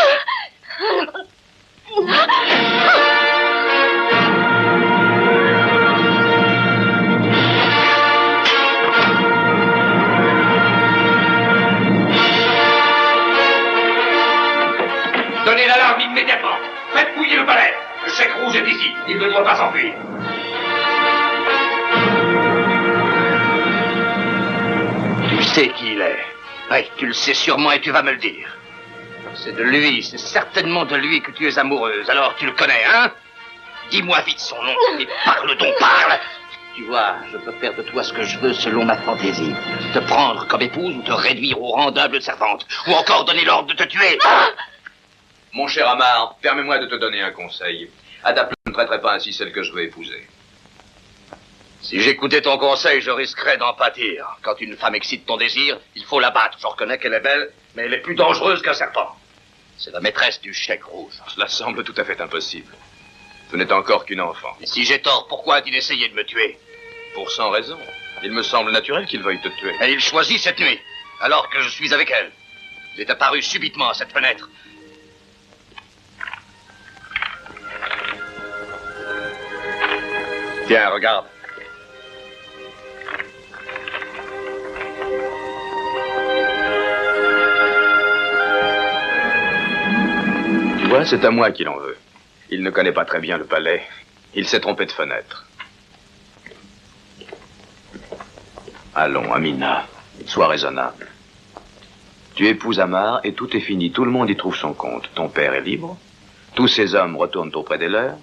Speaker 2: Donnez l'alarme immédiatement. Faites fouiller le palais. Le chèque rouge est ici. Il ne doit pas s'enfuir.
Speaker 8: Tu sais qui il est. Oui, tu le sais sûrement et tu vas me le dire. C'est de lui, c'est certainement de lui que tu es amoureuse. Alors tu le connais, hein? Dis-moi vite son nom. Mais parle donc, parle. Tu vois, je peux faire de toi ce que je veux selon ma fantaisie. Te prendre comme épouse ou te réduire au rang d'humble servante. Ou encore donner l'ordre de te tuer.
Speaker 5: Mon cher Amar, permets-moi de te donner un conseil. À ta place, je ne traiterai pas ainsi celle que je veux épouser.
Speaker 8: Si j'écoutais ton conseil, je risquerais d'en pâtir. Quand une femme excite ton désir, il faut la battre. Je reconnais qu'elle est belle, mais elle est plus dangereuse qu'un serpent. C'est la maîtresse du chèque rouge.
Speaker 5: Cela semble tout à fait impossible. Tu n'es encore qu'une enfant.
Speaker 8: Et si j'ai tort, pourquoi a-t-il essayé de me tuer?
Speaker 5: Pour 100 raisons. Il me semble naturel qu'il veuille te tuer.
Speaker 8: Et il choisit cette nuit, alors que je suis avec elle. Il est apparu subitement à cette fenêtre.
Speaker 5: Tiens, regarde. Tu vois, c'est à moi qu'il en veut. Il ne connaît pas très bien le palais. Il s'est trompé de fenêtre. Allons, Amina, sois raisonnable. Tu épouses Amar et tout est fini. Tout le monde y trouve son compte. Ton père est libre. Tous ces hommes retournent auprès des leurs.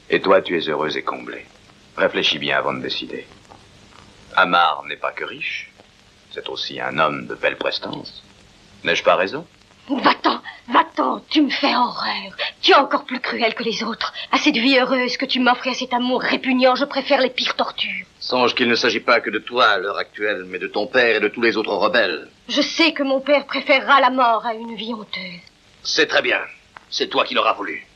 Speaker 5: Et toi, tu es heureuse et comblée. Réfléchis bien avant de décider. Amar n'est pas que riche. C'est aussi un homme de belle prestance. N'ai-je pas raison?
Speaker 13: Va-t'en, va-t'en, tu me fais horreur. Tu es encore plus cruel que les autres. À cette vie heureuse que tu m'offres et à cet amour répugnant, je préfère les pires tortures.
Speaker 8: Songe qu'il ne s'agit pas que de toi à l'heure actuelle, mais de ton père et de tous les autres rebelles.
Speaker 13: Je sais que mon père préférera la mort à une vie honteuse.
Speaker 8: C'est très bien. C'est toi qui l'auras voulu.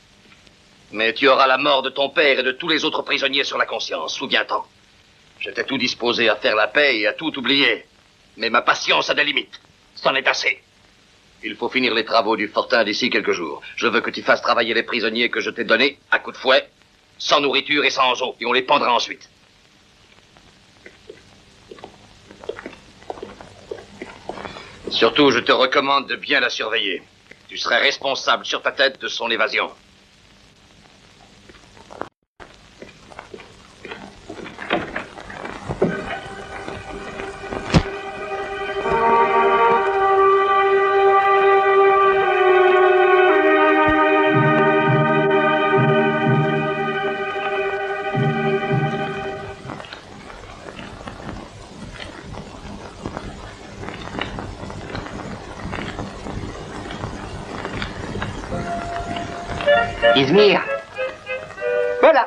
Speaker 8: Mais tu auras la mort de ton père et de tous les autres prisonniers sur la conscience, souviens-t'en. J'étais tout disposé à faire la paix et à tout oublier. Mais ma patience a des limites. C'en est assez. Il faut finir les travaux du fortin d'ici quelques jours. Je veux que tu fasses travailler les prisonniers que je t'ai donnés à coups de fouet, sans nourriture et sans eau, et on les pendra ensuite. Surtout, je te recommande de bien la surveiller. Tu serais responsable sur ta tête de son évasion.
Speaker 9: Izmir. Voilà.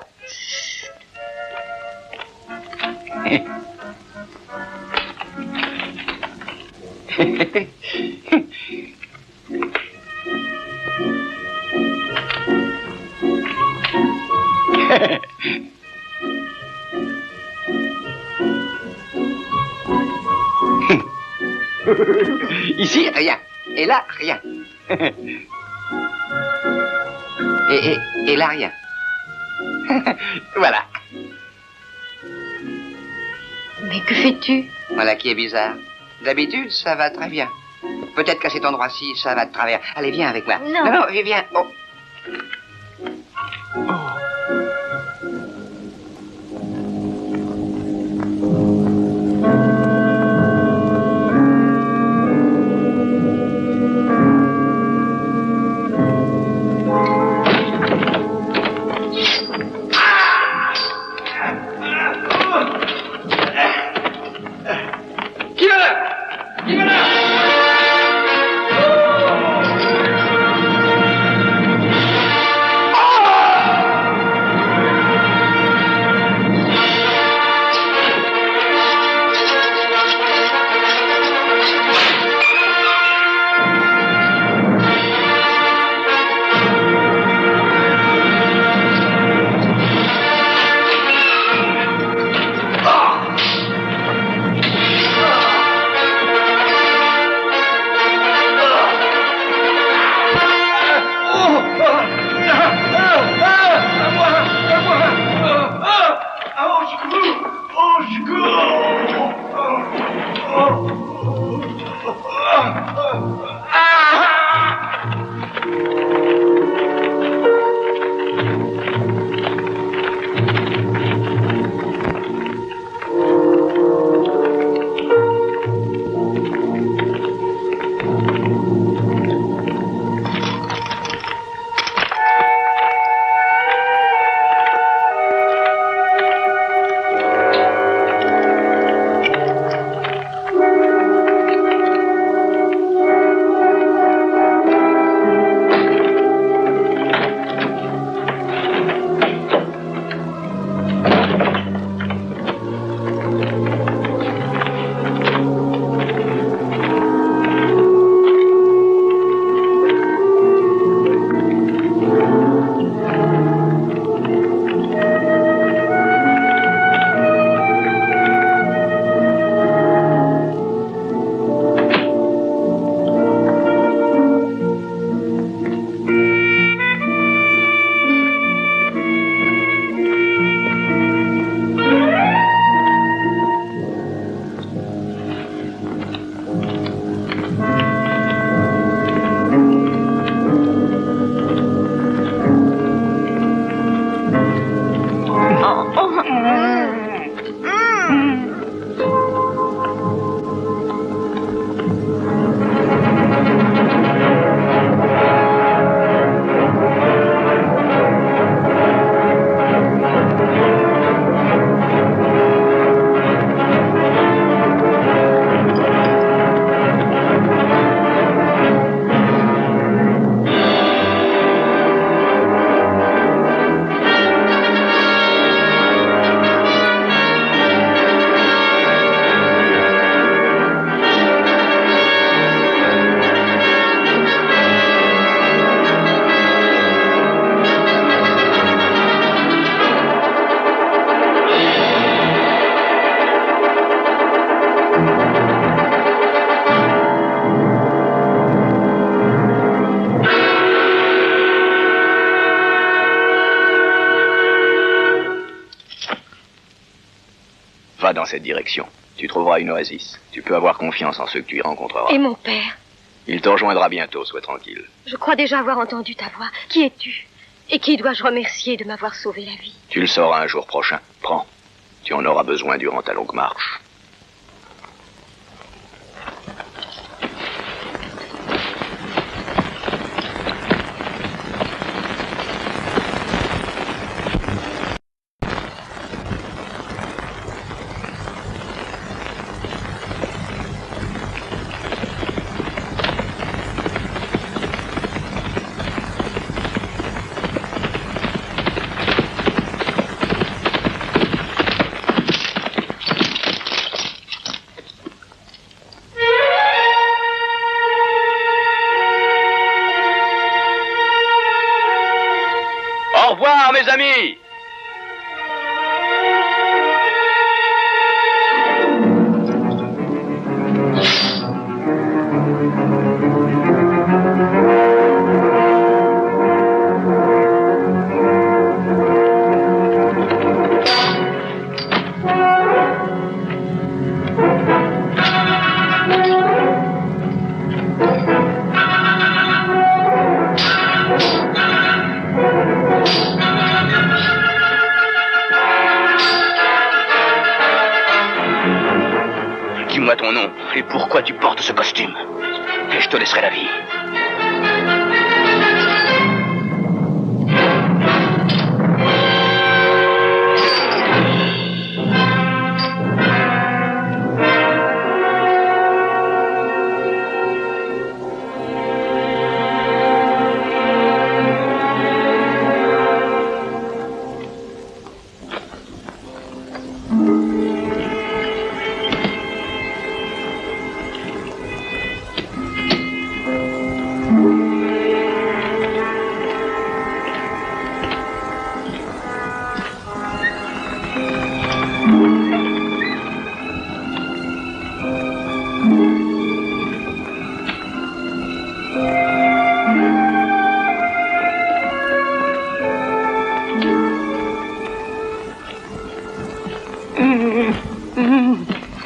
Speaker 9: Ici, rien. Et là, rien. Et là, rien. Voilà.
Speaker 13: Mais que fais-tu?
Speaker 9: Voilà qui est bizarre. D'habitude, ça va très bien. Peut-être qu'à cet endroit-ci, ça va de travers. Allez, viens avec moi.
Speaker 13: Non.
Speaker 9: Non, viens. Oh.
Speaker 4: Va dans cette direction. Tu trouveras une oasis. Tu peux avoir confiance en ceux que tu y rencontreras.
Speaker 13: Et mon père?
Speaker 4: Il te rejoindra bientôt, sois tranquille.
Speaker 13: Je crois déjà avoir entendu ta voix. Qui es-tu? Et qui dois-je remercier de m'avoir sauvé la vie?
Speaker 4: Tu le sauras un jour prochain. Prends. Tu en auras besoin durant ta longue marche.
Speaker 3: Au revoir, mes amis! Dis-moi ton nom et pourquoi tu portes ce costume. Et je te laisserai la vie.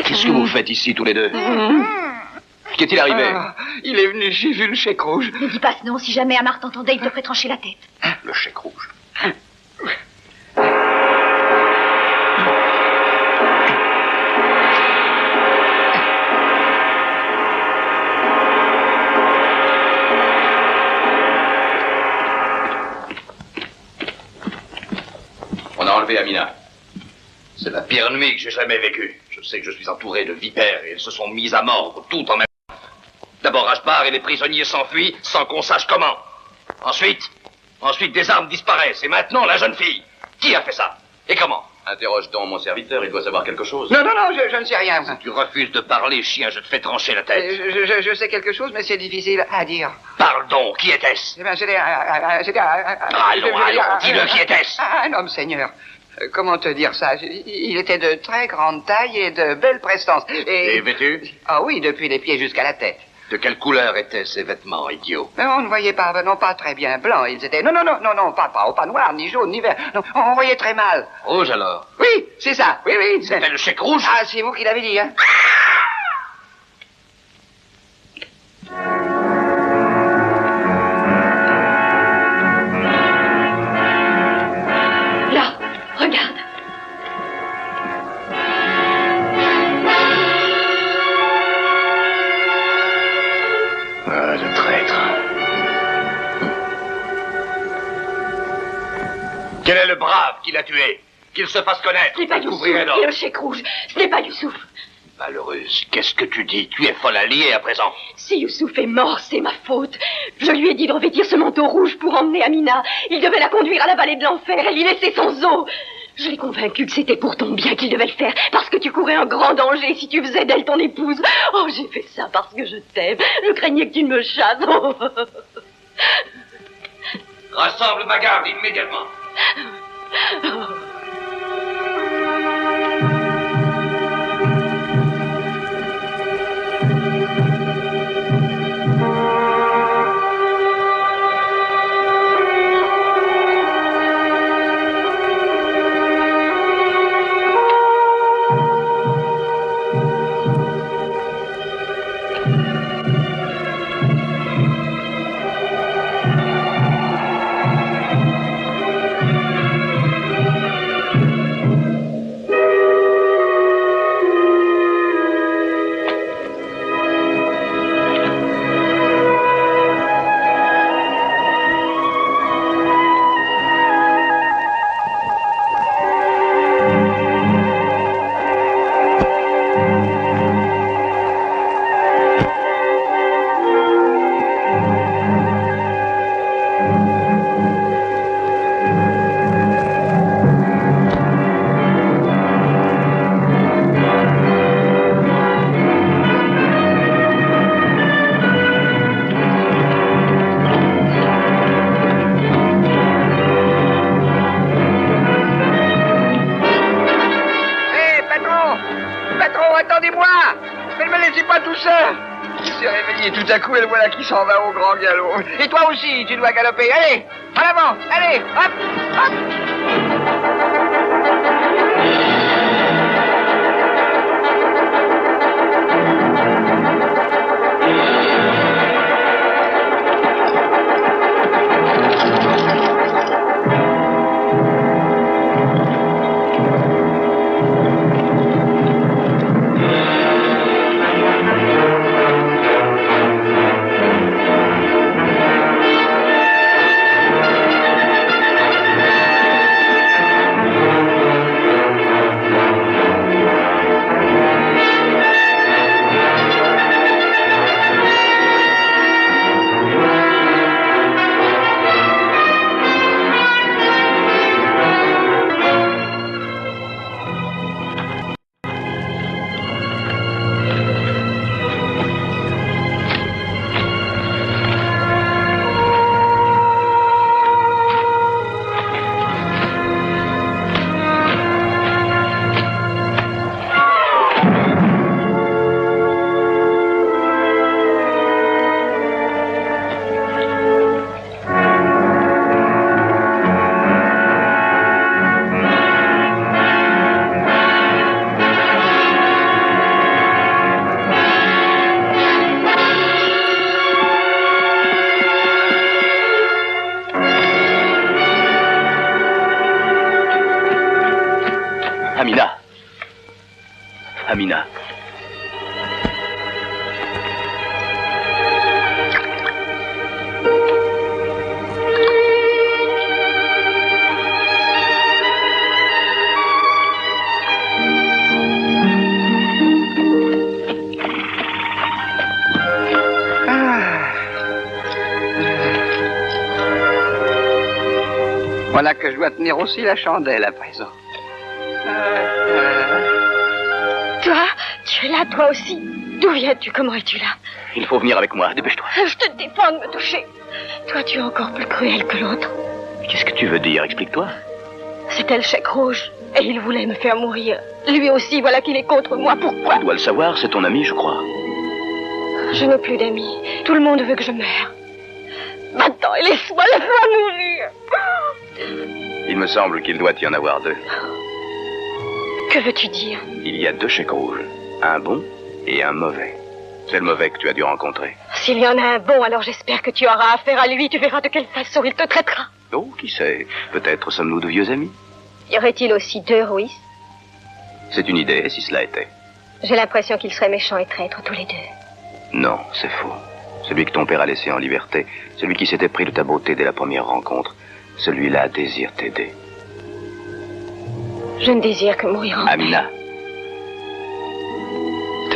Speaker 3: Qu'est-ce que vous faites ici tous les deux? Qu'est-il arrivé?
Speaker 11: Il est venu, j'ai vu le chèque rouge.
Speaker 10: Ne dis pas ce nom, si jamais Amar t'entendait, il te ferait trancher la tête.
Speaker 3: Le chèque rouge.
Speaker 8: On a enlevé Amina. C'est la pire nuit que j'ai jamais vécue. Je sais que je suis entouré de vipères et elles se sont mises à mordre tout en même temps. D'abord Ashbar et les prisonniers s'enfuient sans qu'on sache comment. Ensuite des armes disparaissent et maintenant la jeune fille. Qui a fait ça? Et comment?
Speaker 7: Interroge donc mon serviteur, il doit savoir quelque chose.
Speaker 9: Non, je ne sais rien.
Speaker 8: Si tu refuses de parler, chien, je te fais trancher la tête.
Speaker 9: Je sais quelque chose, mais c'est difficile à dire.
Speaker 8: Parle donc, qui était-ce?
Speaker 9: Eh bien, c'était
Speaker 8: Allons, dis-le, qui était-ce?
Speaker 9: Un homme, Seigneur. Comment te dire ça? Il était de très grande taille et de belle prestance.
Speaker 8: Et vêtu?
Speaker 9: Ah oui, depuis les pieds jusqu'à la tête.
Speaker 8: De quelle couleur étaient ces vêtements, idiot?
Speaker 9: Mais on ne voyait pas, non, pas très bien blancs. Ils étaient... Non, pas noir, ni jaune, ni vert. Non, on voyait très mal.
Speaker 8: Rouge, alors?
Speaker 9: Oui, c'est ça, oui.
Speaker 8: C'était le chèque rouge?
Speaker 9: Ah, c'est vous qui l'avez dit, hein?
Speaker 6: Là, regarde.
Speaker 8: Ah, le traître. Quel est le brave qui l'a tué? Qu'il se fasse connaître.
Speaker 6: Ce n'est pas Youssouf, c'est le chèque rouge. Ce n'est pas Youssouf.
Speaker 8: Malheureuse, qu'est-ce que tu dis? Tu es folle alliée à présent.
Speaker 6: Si Youssouf est mort, c'est ma faute. Je lui ai dit de revêtir ce manteau rouge pour emmener Amina. Il devait la conduire à la vallée de l'enfer et l'y laisser sans eau. Je l'ai convaincu que c'était pour ton bien qu'il devait le faire, parce que tu courais un grand danger si tu faisais d'elle ton épouse. Oh, j'ai fait ça parce que je t'aime. Je craignais que tu ne me chasses. Oh.
Speaker 8: Rassemble ma garde immédiatement.
Speaker 9: suis pas tout seul. Il s'est réveillé tout à coup et le voilà qui s'en va au grand galop. Et toi aussi, tu dois galoper. Allez, en avant, allez, hop, hop.
Speaker 5: Amina. Amina.
Speaker 9: Voilà que je dois tenir aussi la chandelle à présent.
Speaker 13: Toi, tu es là, toi aussi. D'où viens-tu? Comment es-tu là?
Speaker 5: Il faut venir avec moi, dépêche-toi.
Speaker 13: Je te défends de me toucher. Toi, tu es encore plus cruel que l'autre.
Speaker 5: Qu'est-ce que tu veux dire? Explique-toi.
Speaker 13: C'était le chèque rouge. Et il voulait me faire mourir. Lui aussi, voilà qu'il est contre moi. Pourquoi?
Speaker 5: Tu dois le savoir, c'est ton ami, je crois.
Speaker 13: Je n'ai plus d'amis. Tout le monde veut que je meure. Maintenant, laisse-moi mourir.
Speaker 5: Il me semble qu'il doit y en avoir deux.
Speaker 13: Que veux-tu dire?
Speaker 5: Il y a deux chèques rouges. Un bon et un mauvais. C'est le mauvais que tu as dû rencontrer.
Speaker 13: S'il y en a un bon, alors j'espère que tu auras affaire à lui. Tu verras de quelle façon il te traitera.
Speaker 5: Oh, qui sait? Peut-être sommes-nous de vieux amis.
Speaker 10: Y aurait-il aussi deux Ruiz?
Speaker 5: C'est une idée, si cela était.
Speaker 10: J'ai l'impression qu'ils seraient méchants et traîtres tous les deux.
Speaker 5: Non, c'est faux. Celui que ton père a laissé en liberté, celui qui s'était pris de ta beauté dès la première rencontre, celui-là désire t'aider.
Speaker 13: Je ne désire que mourir en paix.
Speaker 5: Amina. Te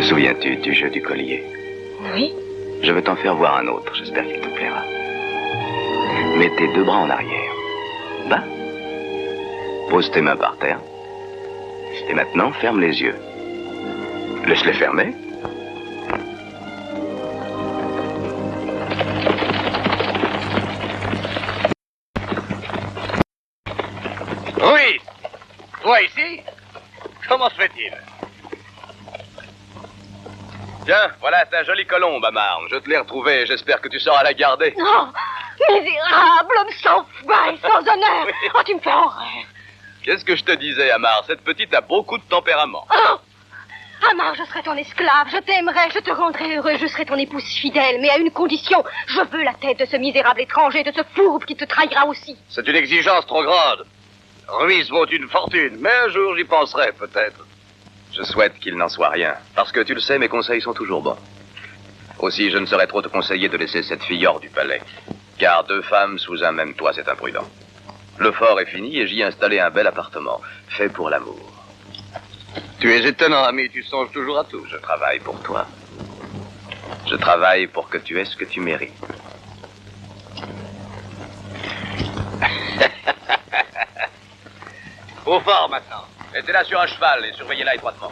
Speaker 5: souviens-tu du jeu du collier?
Speaker 13: Oui.
Speaker 5: Je vais t'en faire voir un autre, j'espère qu'il te plaira. Mets tes deux bras en arrière. Va. Pose tes mains par terre. Et maintenant, ferme les yeux. Laisse-les fermer.
Speaker 7: Oui. Toi ici? Comment se fait-il?
Speaker 5: Tiens, voilà ta jolie colombe, Amar. Je te l'ai retrouvée et j'espère que tu sauras la garder.
Speaker 13: Non, misérable, homme sans foi et sans honneur. Oh, tu me fais horreur.
Speaker 5: Qu'est-ce que je te disais, Amar? Cette petite a beaucoup de tempérament.
Speaker 13: Oh, Amar, je serai ton esclave, je t'aimerai, je te rendrai heureux, je serai ton épouse fidèle, mais à une condition. Je veux la tête de ce misérable étranger, de ce fourbe qui te trahira aussi.
Speaker 7: C'est une exigence trop grande. Ruiz vaut une fortune, mais un jour j'y penserai peut-être.
Speaker 5: Je souhaite qu'il n'en soit rien, parce que tu le sais, mes conseils sont toujours bons. Aussi, je ne saurais trop te conseiller de laisser cette fille hors du palais, car deux femmes sous un même toit, c'est imprudent. Le fort est fini et j'y ai installé un bel appartement, fait pour l'amour.
Speaker 7: Tu es étonnant, ami, tu songes toujours à tout.
Speaker 5: Je travaille pour toi. Je travaille pour que tu aies ce que tu mérites.
Speaker 7: Au fort maintenant. Mettez-la sur un cheval et surveillez-la étroitement.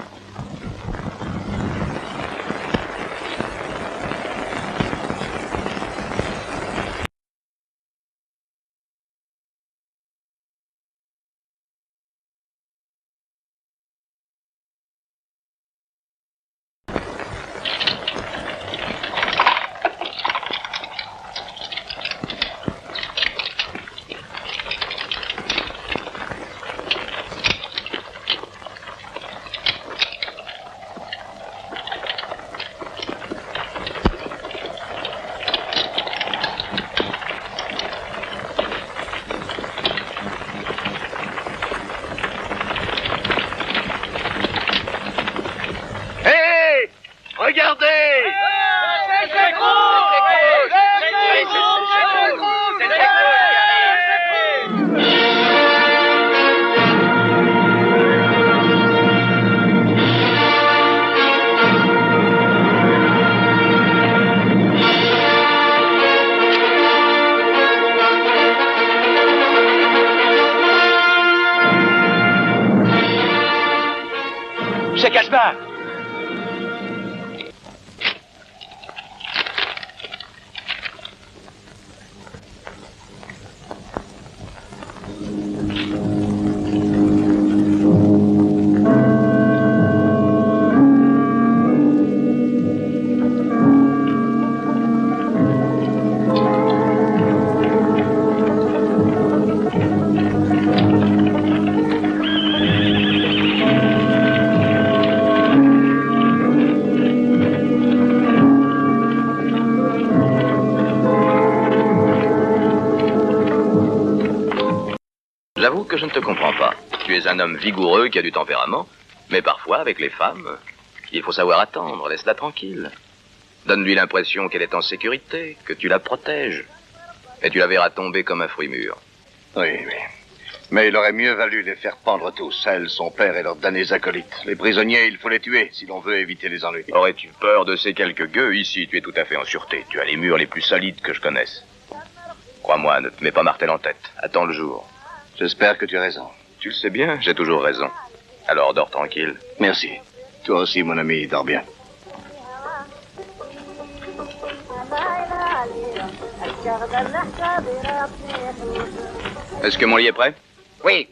Speaker 11: Casbah!
Speaker 5: J'avoue que je ne te comprends pas. Tu es un homme vigoureux qui a du tempérament, mais parfois, avec les femmes, il faut savoir attendre, laisse-la tranquille. Donne-lui l'impression qu'elle est en sécurité, que tu la protèges. Et tu la verras tomber comme un fruit mûr.
Speaker 1: Oui, oui. Mais il aurait mieux valu les faire pendre tous, elle, son père et leurs damnés acolytes. Les prisonniers, il faut les tuer, si l'on veut éviter les ennuis.
Speaker 5: Aurais-tu peur de ces quelques gueux? Ici, tu es tout à fait en sûreté. Tu as les murs les plus solides que je connaisse. Crois-moi, ne te mets pas martel en tête. Attends le jour.
Speaker 1: J'espère que tu as raison.
Speaker 5: Tu le sais bien, j'ai toujours raison. Alors, dors tranquille.
Speaker 1: Merci. Toi aussi, mon ami, dors bien.
Speaker 5: Est-ce que mon lit est prêt?
Speaker 4: Oui.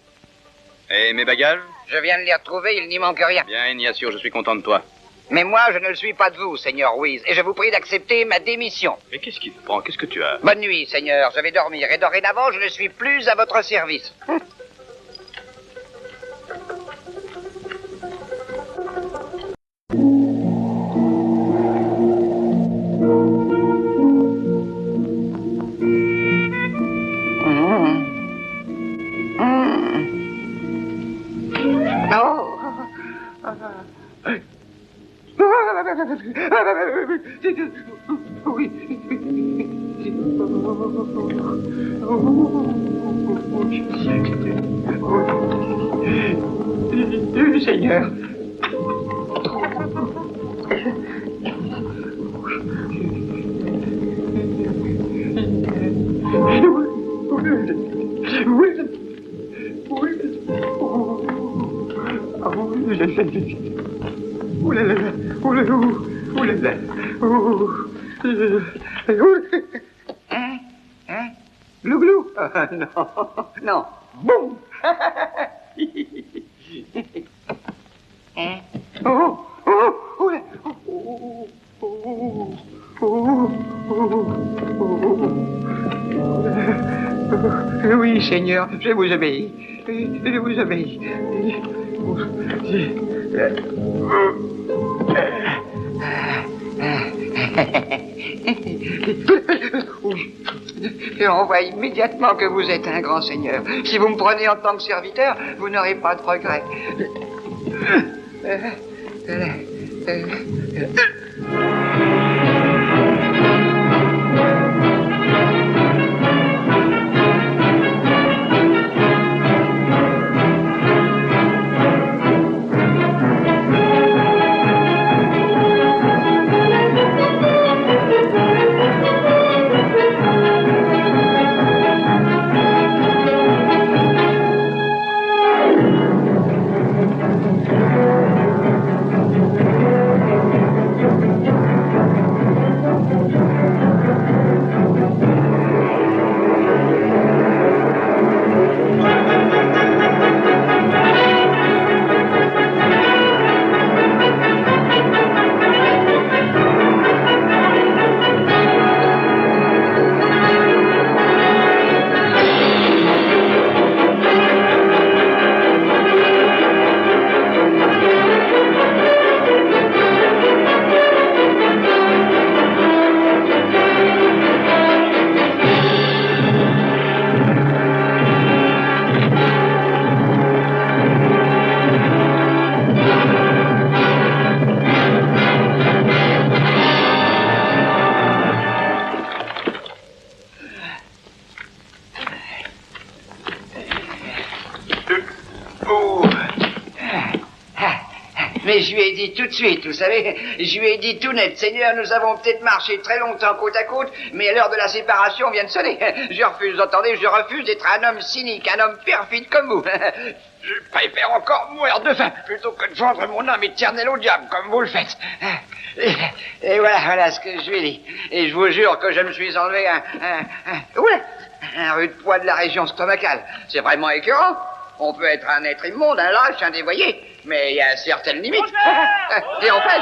Speaker 5: Et mes bagages?
Speaker 4: Je viens de les retrouver, il n'y manque rien.
Speaker 5: Bien, Ignacio, je suis content de toi.
Speaker 4: Mais moi, je ne le suis pas de vous, Seigneur Ruiz, et je vous prie d'accepter ma démission.
Speaker 5: Mais qu'est-ce qui te prend? Qu'est-ce que tu as?
Speaker 4: Bonne nuit, Seigneur, je vais dormir, et dorénavant, je ne suis plus à votre service.
Speaker 11: Seigneur. Glou glou. Non, non. Boum. Oh, oh, oh, oui, Seigneur, je vous obéis. Je vous obéis. On voit immédiatement que vous êtes un grand seigneur. Si vous me prenez en tant que serviteur, vous n'aurez pas de regret.
Speaker 9: Mais je lui ai dit tout de suite, vous savez, je lui ai dit tout net, Seigneur, nous avons peut-être marché très longtemps côte à côte, mais l'heure de la séparation vient de sonner. Je refuse, vous entendez, je refuse d'être un homme cynique, un homme perfide comme vous. Je préfère encore mourir de faim plutôt que de vendre mon âme éternelle au diable, comme vous le faites. Et voilà ce que je lui ai dit. Et je vous jure que je me suis enlevé un rude poids de la région stomacale. C'est vraiment écœurant. On peut être un être immonde, un lâche, un dévoyé, mais il y a certaines limites. Et en fait...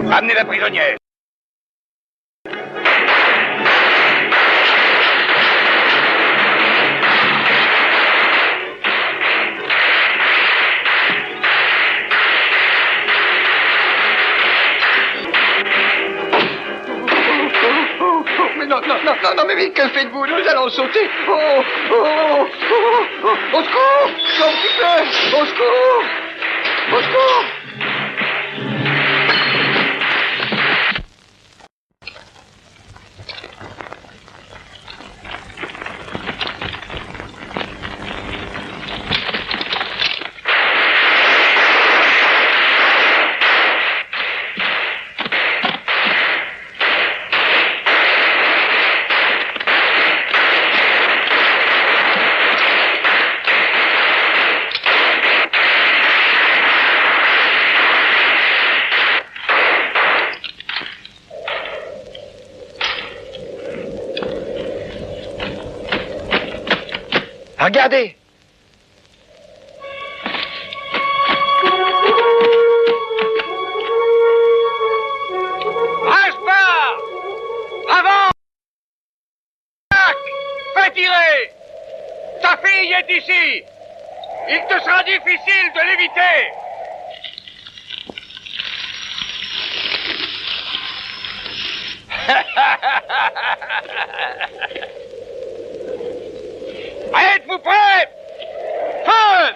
Speaker 7: Ramenez la prisonnière.
Speaker 9: Non, mais que faites-vous? Nous allons sauter. Au secours! S'il vous plaît! Au secours! Au secours! Regardez!
Speaker 2: Aspar! Avant! Fais tirer! Ta fille est ici! Il te sera difficile de l'éviter! Êtes-vous prêts? Feu!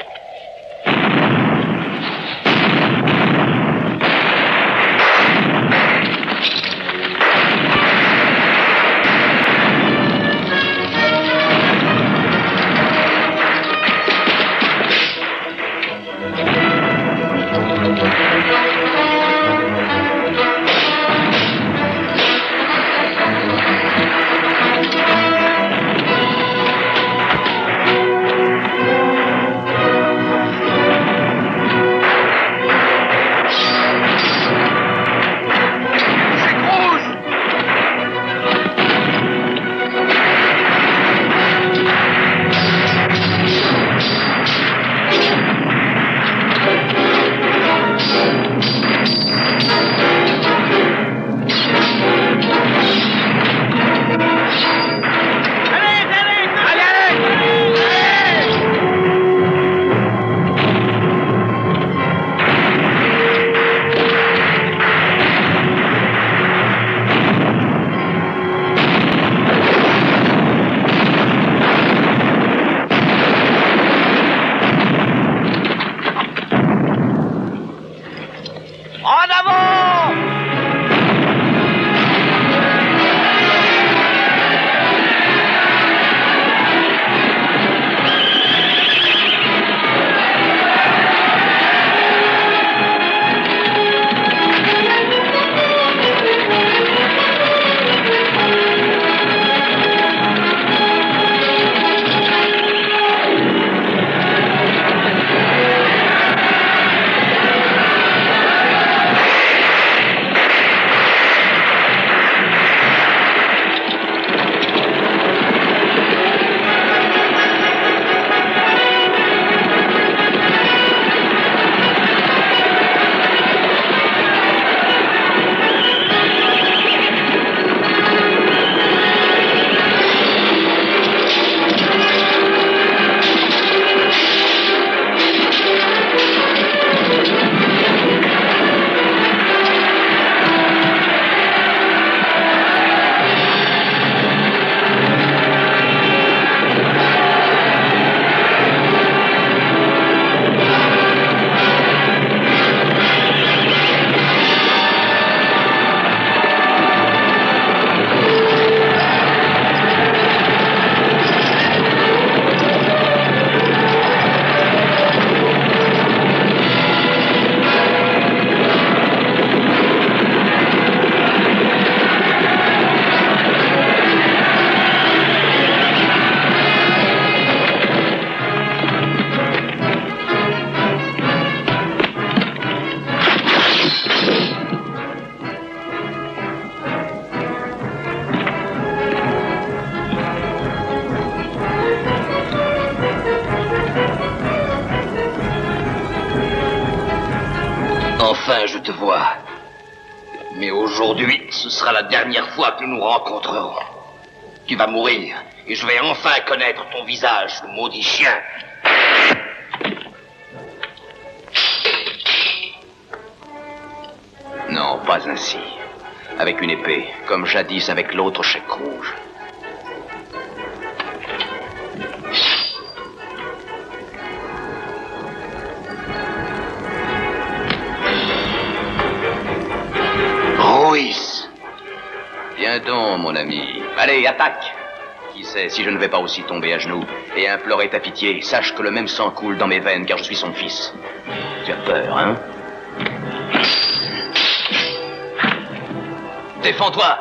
Speaker 8: Enfin, je te vois. Mais aujourd'hui, ce sera la dernière fois que nous nous rencontrerons. Tu vas mourir, et je vais enfin connaître ton visage, maudit chien.
Speaker 5: Non, pas ainsi. Avec une épée, comme jadis avec l'autre chèque rouge.
Speaker 8: Ruiz.
Speaker 5: Viens donc, mon ami. Allez, attaque. Qui sait si je ne vais pas aussi tomber à genoux et implorer ta pitié. Sache que le même sang coule dans mes veines car je suis son fils. Tu as peur, hein? Défends-toi!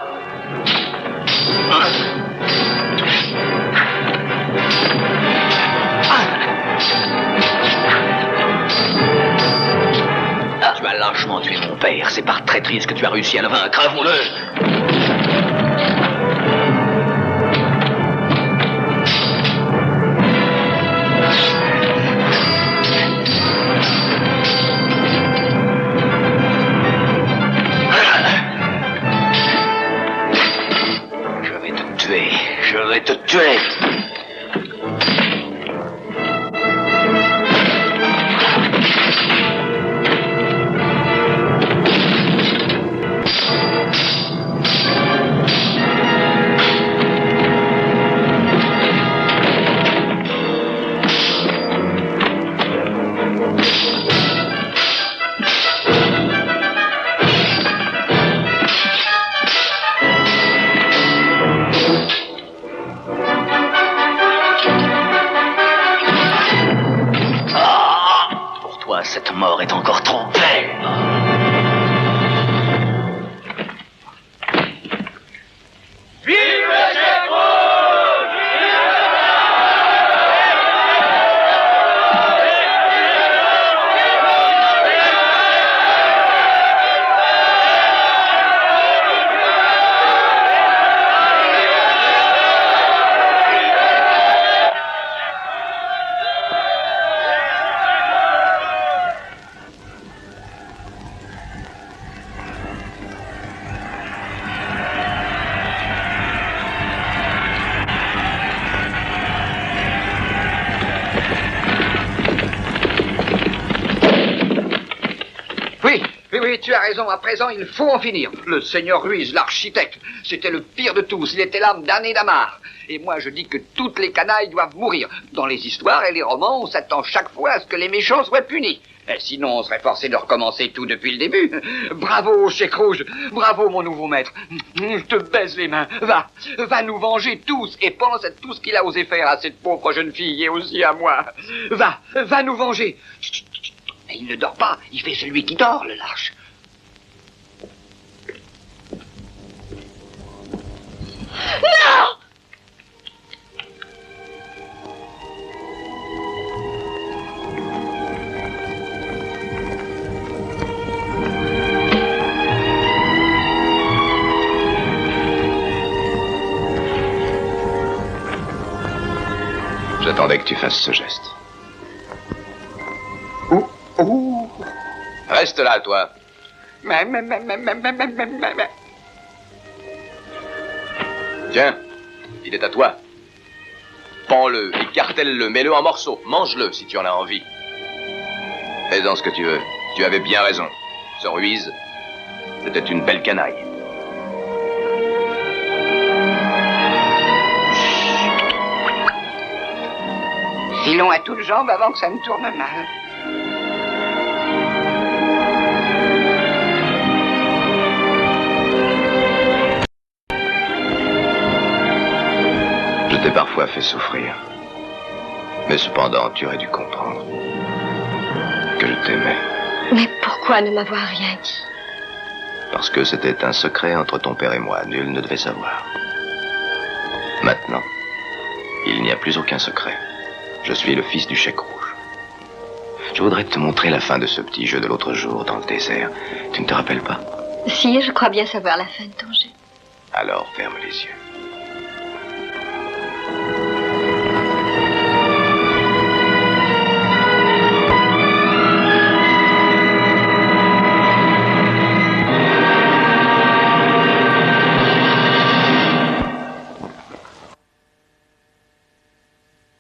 Speaker 5: Tu as lâchement tué mon père. C'est par traîtrise que tu as réussi à le vaincre. Avouons-le!
Speaker 8: Je vais te tuer.
Speaker 5: Cette mort est encore trop belle.
Speaker 2: Vive le chèque rouge!
Speaker 9: Oui, tu as raison. À présent, il faut en finir. Le seigneur Ruiz, l'architecte, c'était le pire de tous. Il était l'âme damnée d'Amar. Et moi, je dis que toutes les canailles doivent mourir. Dans les histoires et les romans, on s'attend chaque fois à ce que les méchants soient punis. Et sinon, on serait forcé de recommencer tout depuis le début. Bravo, chèque rouge. Bravo, mon nouveau maître. Je te baise les mains. Va nous venger tous. Et pense à tout ce qu'il a osé faire à cette pauvre jeune fille et aussi à moi. Va nous venger. Mais il ne dort pas. Il fait celui qui dort, le lâche.
Speaker 13: Non!
Speaker 5: J'attendais que tu fasses ce geste. Reste là, toi. Tiens, il est à toi. Pends-le, écartèle-le, mets-le en morceaux. Mange-le si tu en as envie. Fais-en ce que tu veux. Tu avais bien raison. Ce Ruiz, c'était une belle canaille.
Speaker 9: Filons à toutes jambes avant que ça ne tourne mal.
Speaker 5: Je t'ai parfois fait souffrir. Mais cependant, tu aurais dû comprendre que je t'aimais.
Speaker 13: Mais pourquoi ne m'avoir rien dit?
Speaker 5: Parce que c'était un secret entre ton père et moi. Nul ne devait savoir. Maintenant, il n'y a plus aucun secret. Je suis le fils du chèque rouge. Je voudrais te montrer la fin de ce petit jeu de l'autre jour dans le désert. Tu ne te rappelles pas?
Speaker 13: Si, je crois bien savoir la fin de ton jeu.
Speaker 5: Alors ferme les yeux.